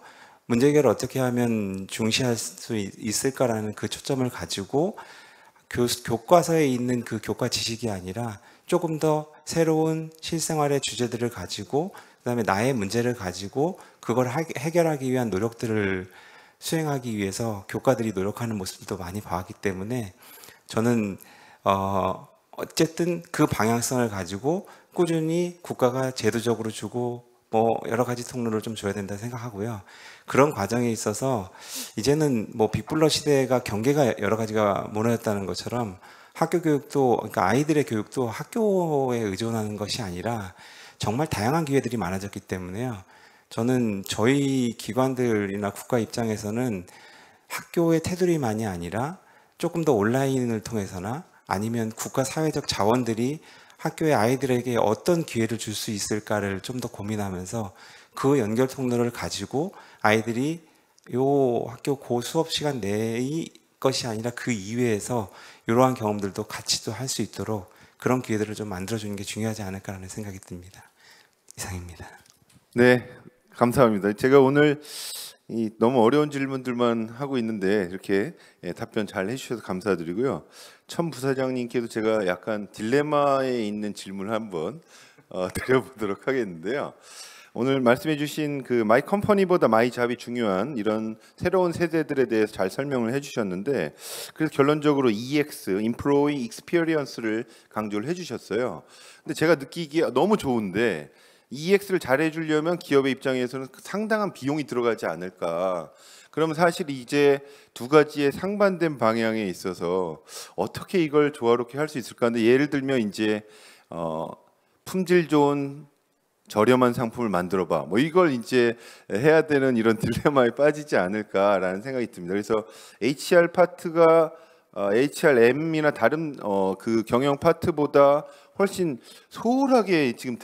문제 해결을 어떻게 하면 중시할 수 있을까라는 그 초점을 가지고 교과서에 있는 그 교과 지식이 아니라 조금 더 새로운 실생활의 주제들을 가지고 그다음에 나의 문제를 가지고 그걸 해결하기 위한 노력들을 수행하기 위해서 교과들이 노력하는 모습도 많이 봐왔기 때문에 저는 어쨌든 그 방향성을 가지고 꾸준히 국가가 제도적으로 주고 뭐 여러 가지 통로를 좀 줘야 된다 생각하고요. 그런 과정에 있어서 이제는 뭐 빅블러 시대가 경계가 여러 가지가 무너졌다는 것처럼 학교 교육도 그러니까 아이들의 교육도 학교에 의존하는 것이 아니라 정말 다양한 기회들이 많아졌기 때문에요. 저는 저희 기관들이나 국가 입장에서는 학교의 테두리만이 아니라 조금 더 온라인을 통해서나 아니면 국가 사회적 자원들이 학교의 아이들에게 어떤 기회를 줄 수 있을까를 좀 더 고민하면서 그 연결 통로를 가지고 아이들이 요 학교 고 수업 시간 내의 것이 아니라 그 이외에서 이러한 경험들도 같이 또 할 수 있도록 그런 기회들을 좀 만들어주는 게 중요하지 않을까라는 생각이 듭니다. 이상입니다. 네, 감사합니다. 제가 오늘 너무 어려운 질문들만 하고 있는데 이렇게 답변 잘 해주셔서 감사드리고요. 천 부사장님께도 제가 약간 딜레마에 있는 질문을 한번 드려보도록 하겠는데요. 오늘 말씀해주신 그 마이 컴퍼니보다 마이 잡이 중요한 이런 새로운 세대들에 대해서 잘 설명을 해주셨는데 그래서 결론적으로 EX, Employee Experience를 강조를 해주셨어요. 근데 제가 느끼기에 너무 좋은데 EX를 잘 해주려면 기업의 입장에서는 상당한 비용이 들어가지 않을까. 그러면 사실 이제 두 가지의 상반된 방향에 있어서 어떻게 이걸 조화롭게 할 수 있을까? 근데 예를 들면 이제 품질 좋은 저렴한 상품을 만들어봐. 뭐 이걸 이제 해야 되는 이런 딜레마에 빠지지 않을까라는 생각이 듭니다. 그래서 HR 파트가 HRM이나 다른 그 경영 파트보다 훨씬 소홀하게 지금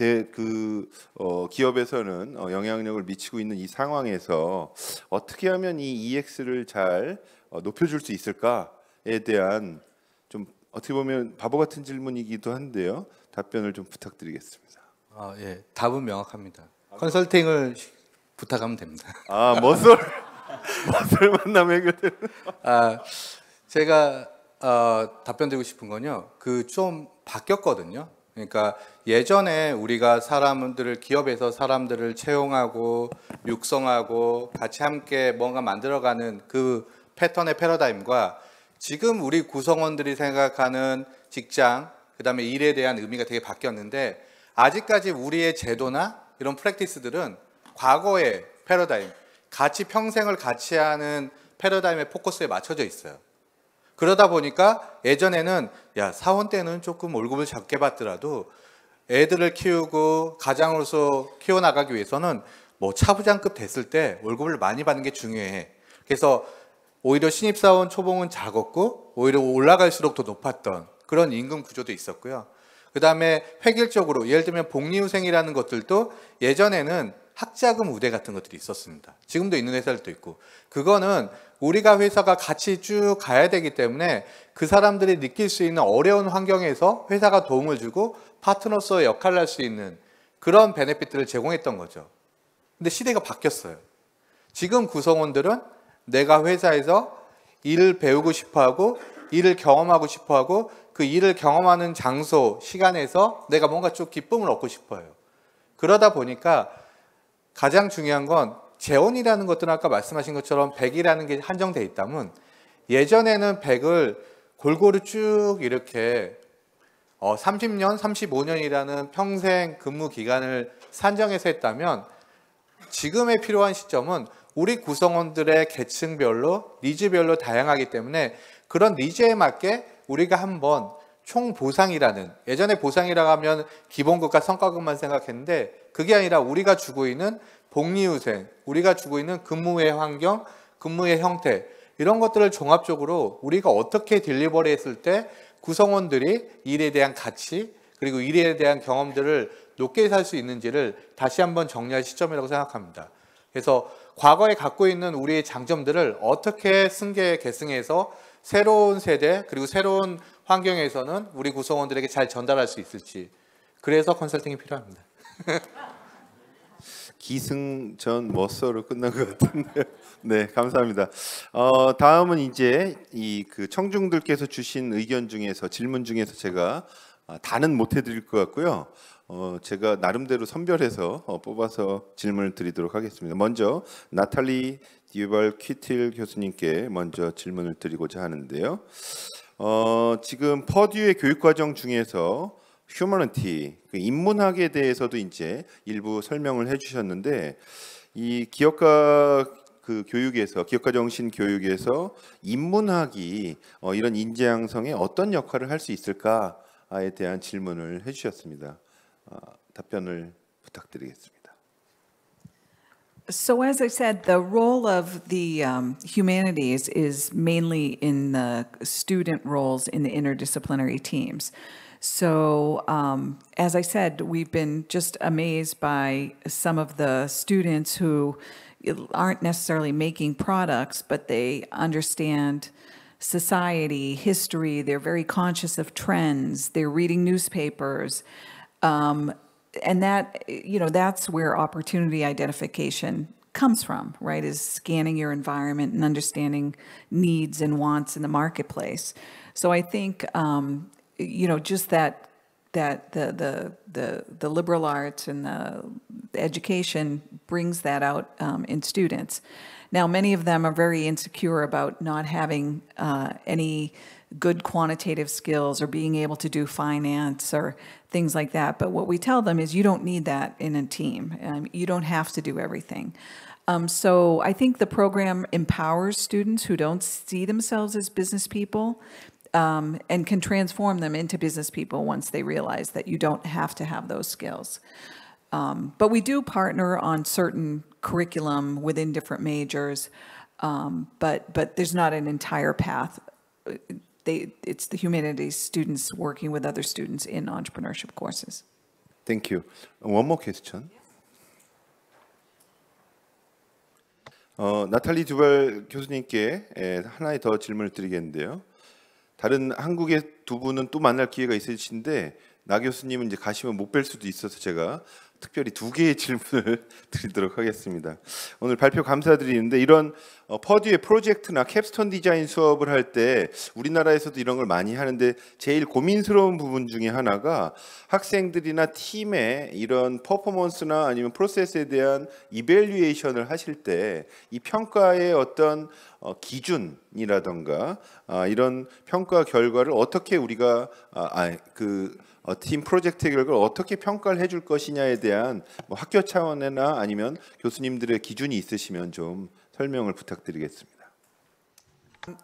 기업에서는 영향력을 미치고 있는 이 상황에서 어떻게 하면 이 EX를 잘 높여줄 수 있을까에 대한 좀 어떻게 보면 바보 같은 질문이기도 한데요. 답변을 좀 부탁드리겠습니다. 예, 답은 명확합니다. 컨설팅을 부탁하면 됩니다. 아, 멋을 만나면 해결되는. 제가 답변 드리고 싶은 건요. 그 좀 바뀌었거든요. 그러니까 예전에 우리가 사람들을 기업에서 사람들을 채용하고 육성하고 같이 함께 뭔가 만들어가는 그 패턴의 패러다임과 지금 우리 구성원들이 생각하는 직장, 그다음에 일에 대한 의미가 되게 바뀌었는데 아직까지 우리의 제도나 이런 프랙티스들은 과거의 패러다임, 같이 평생을 같이 하는 패러다임의 포커스에 맞춰져 있어요. 그러다 보니까 예전에는 야, 사원 때는 조금 월급을 작게 받더라도 애들을 키우고 가장으로서 키워나가기 위해서는 뭐 차부장급 됐을 때 월급을 많이 받는 게 중요해. 그래서 오히려 신입사원 초봉은 작았고 오히려 올라갈수록 더 높았던 그런 임금 구조도 있었고요. 그 다음에 획일적으로 예를 들면 복리후생이라는 것들도 예전에는 학자금 우대 같은 것들이 있었습니다. 지금도 있는 회사들도 있고 그거는 우리가 회사가 같이 쭉 가야 되기 때문에 그 사람들이 느낄 수 있는 어려운 환경에서 회사가 도움을 주고 파트너로서의 역할을 할 수 있는 그런 베네핏들을 제공했던 거죠. 근데 시대가 바뀌었어요. 지금 구성원들은 내가 회사에서 일을 배우고 싶어하고 일을 경험하고 싶어하고 그 일을 경험하는 장소, 시간에서 내가 뭔가 좀 기쁨을 얻고 싶어요. 그러다 보니까 가장 중요한 건 재원이라는 것들은 아까 말씀하신 것처럼 100이라는 게 한정돼 있다면 예전에는 100을 골고루 쭉 이렇게 30년, 35년이라는 평생 근무 기간을 산정해서 했다면 지금에 필요한 시점은 우리 구성원들의 계층별로, 니즈별로 다양하기 때문에 그런 니즈에 맞게 우리가 한번 총보상이라는 예전에 보상이라고 하면 기본급과 성과급만 생각했는데 그게 아니라 우리가 주고 있는 복리후생, 우리가 주고 있는 근무의 환경, 근무의 형태 이런 것들을 종합적으로 우리가 어떻게 딜리버리 했을 때 구성원들이 일에 대한 가치 그리고 일에 대한 경험들을 높게 살 수 있는지를 다시 한번 정리할 시점이라고 생각합니다. 그래서 과거에 갖고 있는 우리의 장점들을 어떻게 승계 계승해서 새로운 세대 그리고 새로운 환경에서는 우리 구성원들에게 잘 전달할 수 있을지 그래서 컨설팅이 필요합니다. 기승전 멋서로 끝난 것 같은데요. 네, 감사합니다. 다음은 이제 이 그 청중들께서 주신 의견 중에서 질문 중에서 제가 다는 못 해드릴 것 같고요. 제가 나름대로 선별해서 뽑아서 질문을 드리도록 하겠습니다. 먼저 나탈리 듀발 퀴틸 교수님께 먼저 질문을 드리고자 하는데요. 지금 퍼듀의 교육과정 중에서 휴머니티, 그 인문학에 대해서도 이제 일부 설명을 해주셨는데 이 기업가 그 교육에서 기업가 정신 교육에서 인문학이 이런 인재 양성에 어떤 역할을 할 수 있을까에 대한 질문을 해주셨습니다. 답변을 부탁드리겠습니다. So as I said, the role of the humanities is mainly in the student roles in the interdisciplinary teams. So as I said, we've been just amazed by some of the students who aren't necessarily making products, but they understand society, history, they're very conscious of trends, they're reading newspapers. And that, that's where opportunity identification comes from, right? Is scanning your environment and understanding needs and wants in the marketplace. So I think, just that the liberal arts and the education brings that out in students. Now, many of them are very insecure about not having any good quantitative skills or being able to do finance or things like that. But what we tell them is you don't need that in a team. You don't have to do everything. So I think the program empowers students who don't see themselves as business people and can transform them into business people once they realize that you don't have to have those skills. But we do partner on certain curriculum within different majors, but there's not an entire path. It's the humanities students working with other students in entrepreneurship courses. Thank you. One more question. 나탈리 듀발 교수님께 하나의 더 질문을 드리겠는데요. 다른 한국의 두 분은 또 만날 기회가 있으신데 나 교수님은 이제 가시면 못 뵐 수도 있어서 제가 특별히 2개의 질문을 드리도록 하겠습니다. 오늘 발표 감사드리는데 이런 퍼듀의 프로젝트나 캡스톤 디자인 수업을 할 때 우리나라에서도 이런 걸 많이 하는데 제일 고민스러운 부분 중에 하나가 학생들이나 팀의 이런 퍼포먼스나 아니면 프로세스에 대한 이밸류에이션을 하실 때 이 평가의 어떤 기준이라던가 이런 평가 결과를 어떻게 우리가 팀 프로젝트의 결과를 어떻게 평가를 해줄 것이냐에 대한 뭐 학교 차원이나 아니면 교수님들의 기준이 있으시면 좀 설명을 부탁드리겠습니다.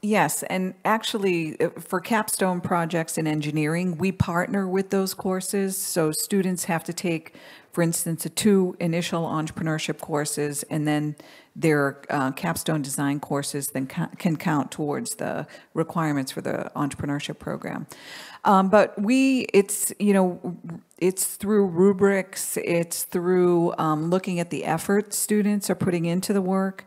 Yes, and actually, for capstone projects in engineering, we partner with those courses. So students have to take, for instance, 2 initial entrepreneurship courses, and then their capstone design courses then can count towards the requirements for the entrepreneurship program. But it's through rubrics, it's through looking at the effort students are putting into the work.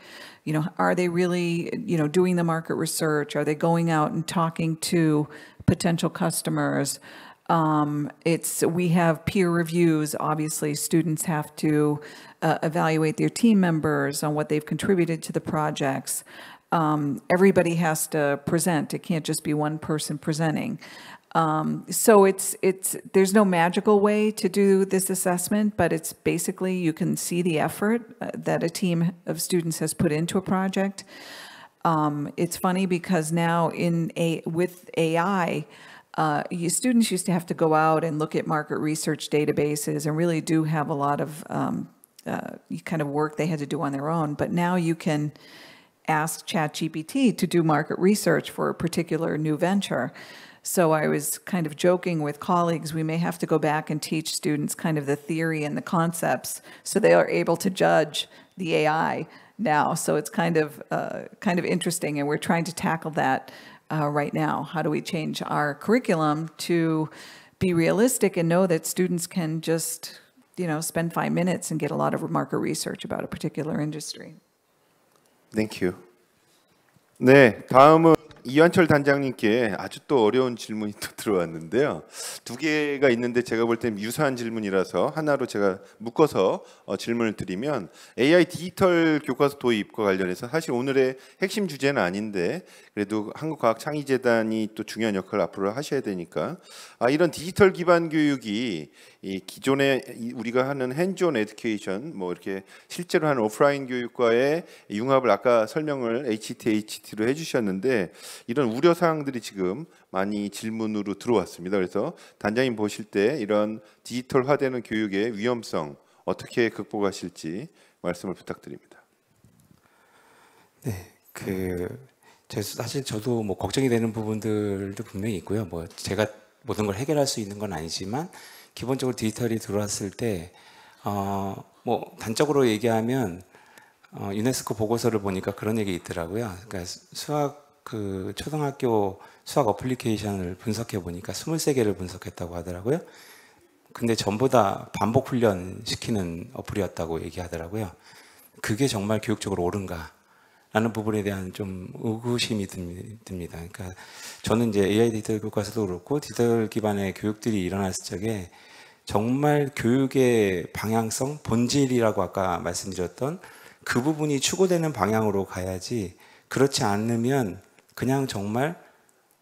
Are they really, doing the market research? Are they going out and talking to potential customers? We have peer reviews. Obviously, students have to evaluate their team members on what they've contributed to the projects. Everybody has to present. It can't just be one person presenting. So there's no magical way to do this assessment, but it's basically you can see the effort that a team of students has put into a project. It's funny because now with AI, students used to have to go out and look at market research databases and really do have a lot of kind of work they had to do on their own. But now you can ask ChatGPT to do market research for a particular new venture. So I was kind of joking with colleagues, we may have to go back and teach students kind of the theory and the concepts so they are able to judge the AI now. So it's kind of interesting, and we're trying to tackle that right now. How do we change our curriculum to be realistic and know that students can just, spend 5 minutes and get a lot of market research about a particular industry? Thank you. 네, 다음은 이완철 단장님께 아주 또 어려운 질문이 또 들어왔는데요. 2개가 있는데 제가 볼 땐 유사한 질문이라서 하나로 제가 묶어서 질문을 드리면 AI 디지털 교과서 도입과 관련해서 사실 오늘의 핵심 주제는 아닌데 그래도 한국과학창의재단이 또 중요한 역할을 앞으로 하셔야 되니까 이런 디지털 기반 교육이 이 기존에 우리가 하는 핸즈온 에듀케이션 뭐 이렇게 실제로 하는 오프라인 교육과의 융합을 아까 설명을 HTHT로 해주셨는데 이런 우려 사항들이 지금 많이 질문으로 들어왔습니다. 그래서 단장님 보실 때 이런 디지털화되는 교육의 위험성 어떻게 극복하실지 말씀을 부탁드립니다. 네, 사실 저도 뭐 걱정이 되는 부분들도 분명히 있고요. 뭐 제가 모든 걸 해결할 수 있는 건 아니지만 기본적으로 디지털이 들어왔을 때 뭐 단적으로 얘기하면 유네스코 보고서를 보니까 그런 얘기 있더라고요. 그러니까 초등학교 수학 어플리케이션을 분석해 보니까 23개를 분석했다고 하더라고요. 근데 전부 다 반복 훈련 시키는 어플이었다고 얘기하더라고요. 그게 정말 교육적으로 옳은가? 라는 부분에 대한 좀 의구심이 듭니다. 그러니까 저는 이제 AI 디지털 교과서도 그렇고 디지털 기반의 교육들이 일어났을 적에 정말 교육의 방향성, 본질이라고 아까 말씀드렸던 그 부분이 추구되는 방향으로 가야지 그렇지 않으면 그냥 정말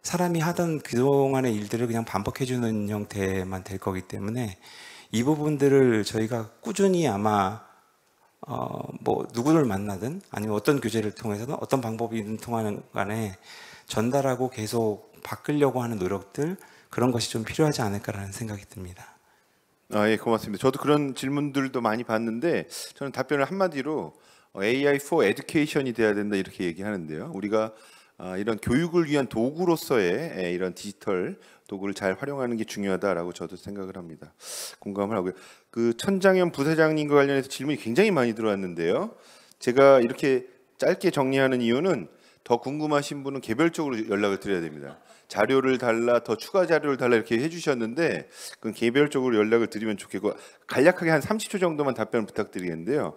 사람이 하던 그동안의 일들을 그냥 반복해주는 형태만 될 거기 때문에 이 부분들을 저희가 꾸준히 아마 뭐 누구를 만나든 아니면 어떤 교재를 통해서든 어떤 방법이든 통하는 간에 전달하고 계속 바꾸려고 하는 노력들 그런 것이 좀 필요하지 않을까라는 생각이 듭니다. 예, 고맙습니다. 저도 그런 질문들도 많이 봤는데 저는 답변을 한마디로 AI for Education이 돼야 된다 이렇게 얘기하는데요. 우리가 이런 교육을 위한 도구로서의 이런 디지털 도구를 잘 활용하는 게 중요하다라고 저도 생각을 합니다. 공감을 하고요. 그 천장현 부사장님과 관련해서 질문이 굉장히 많이 들어왔는데요. 제가 이렇게 짧게 정리하는 이유는 더 궁금하신 분은 개별적으로 연락을 드려야 됩니다. 자료를 달라, 더 추가 자료를 달라 이렇게 해주셨는데 그건 개별적으로 연락을 드리면 좋겠고 간략하게 한 30초 정도만 답변을 부탁드리겠는데요.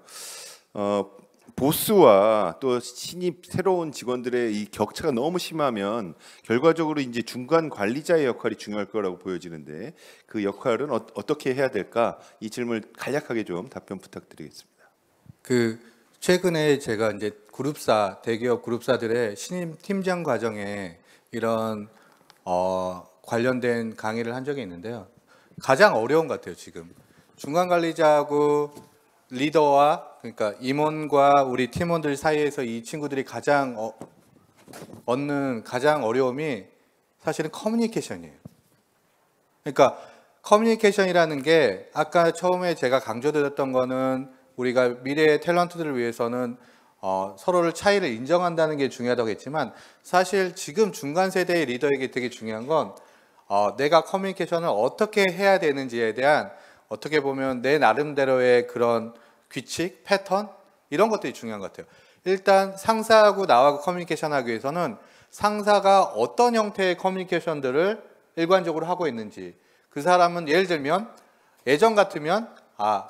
보스와 또 신입 새로운 직원들의 이 격차가 너무 심하면 결과적으로 이제 중간 관리자의 역할이 중요할 거라고 보여지는데 그 역할은 어떻게 해야 될까? 이 질문을 간략하게 좀 답변 부탁드리겠습니다. 최근에 제가 이제 대기업 그룹사들의 신입 팀장 과정에 이런 관련된 강의를 한 적이 있는데요. 가장 어려운 것 같아요. 지금 중간 관리자하고 리더와 그러니까 임원과 우리 팀원들 사이에서 이 친구들이 가장 얻는 가장 어려움이 사실은 커뮤니케이션이에요. 그러니까 커뮤니케이션이라는 게 아까 처음에 제가 강조드렸던 거는 우리가 미래의 탤런트들을 위해서는 서로를 차이를 인정한다는 게 중요하다고 했지만 사실 지금 중간 세대의 리더에게 되게 중요한 건 내가 커뮤니케이션을 어떻게 해야 되는지에 대한 어떻게 보면 내 나름대로의 그런 규칙, 패턴 이런 것들이 중요한 것 같아요. 일단 상사하고 나하고 커뮤니케이션 하기 위해서는 상사가 어떤 형태의 커뮤니케이션들을 일관적으로 하고 있는지 그 사람은 예를 들면 예전 같으면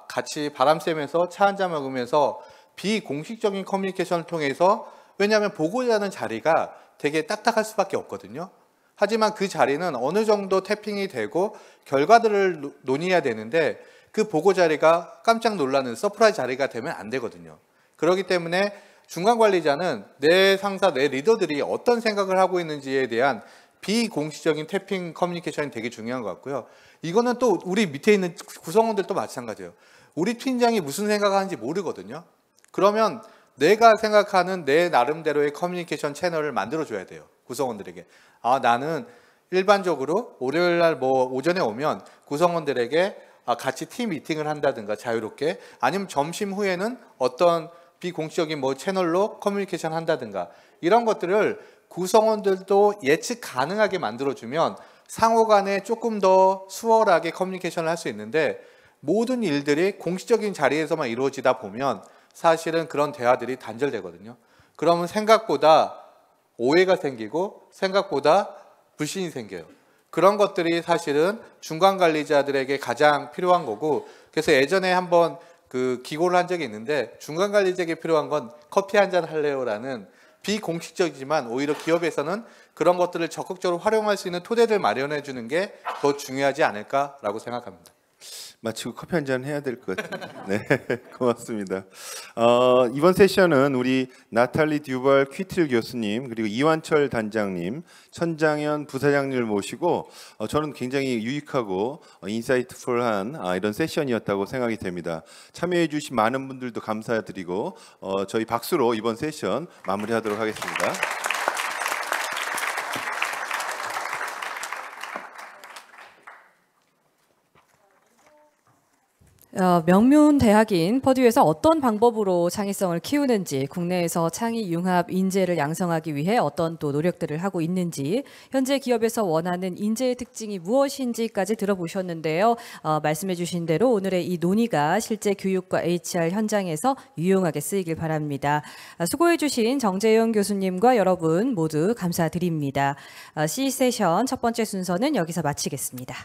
같이 바람 쐬면서 차 한잔 먹으면서 비공식적인 커뮤니케이션을 통해서 왜냐하면 보고자 하는 자리가 되게 딱딱할 수밖에 없거든요. 하지만 그 자리는 어느 정도 태핑이 되고 결과들을 논의해야 되는데 그 보고 자리가 깜짝 놀라는 서프라이즈 자리가 되면 안 되거든요. 그렇기 때문에 중간 관리자는 내 상사, 내 리더들이 어떤 생각을 하고 있는지에 대한 비공식적인 태핑 커뮤니케이션이 되게 중요한 것 같고요. 이거는 또 우리 밑에 있는 구성원들도 마찬가지예요. 우리 팀장이 무슨 생각하는지 모르거든요. 그러면 내가 생각하는 내 나름대로의 커뮤니케이션 채널을 만들어줘야 돼요. 구성원들에게. 나는 일반적으로 월요일날 오전에 오면 구성원들에게 같이 팀 미팅을 한다든가 자유롭게 아니면 점심 후에는 어떤 비공식적인 채널로 커뮤니케이션 한다든가 이런 것들을 구성원들도 예측 가능하게 만들어주면 상호 간에 조금 더 수월하게 커뮤니케이션을 할 수 있는데 모든 일들이 공식적인 자리에서만 이루어지다 보면 사실은 그런 대화들이 단절되거든요. 그러면 생각보다 오해가 생기고 생각보다 불신이 생겨요. 그런 것들이 사실은 중간 관리자들에게 가장 필요한 거고 그래서 예전에 한번 기고를 한 적이 있는데 중간 관리자에게 필요한 건 커피 한잔 할래요라는 비공식적이지만 오히려 기업에서는 그런 것들을 적극적으로 활용할 수 있는 토대를 마련해 주는 게 더 중요하지 않을까라고 생각합니다. 마치고 커피 한잔 해야 될 것 같은데. 네, 고맙습니다. 이번 세션은 우리 나탈리 듀발 퀴틀 교수님 그리고 이완철 단장님, 천장현 부사장님을 모시고 저는 굉장히 유익하고 인사이트풀한 이런 세션이었다고 생각이 됩니다. 참여해 주신 많은 분들도 감사드리고 저희 박수로 이번 세션 마무리하도록 하겠습니다. 명문 대학인 퍼듀에서 어떤 방법으로 창의성을 키우는지, 국내에서 창의 융합 인재를 양성하기 위해 어떤 또 노력들을 하고 있는지, 현재 기업에서 원하는 인재의 특징이 무엇인지까지 들어보셨는데요. 말씀해 주신 대로 오늘의 이 논의가 실제 교육과 HR 현장에서 유용하게 쓰이길 바랍니다. 수고해 주신 정재용 교수님과 여러분 모두 감사드립니다. C세션 첫 번째 순서는 여기서 마치겠습니다.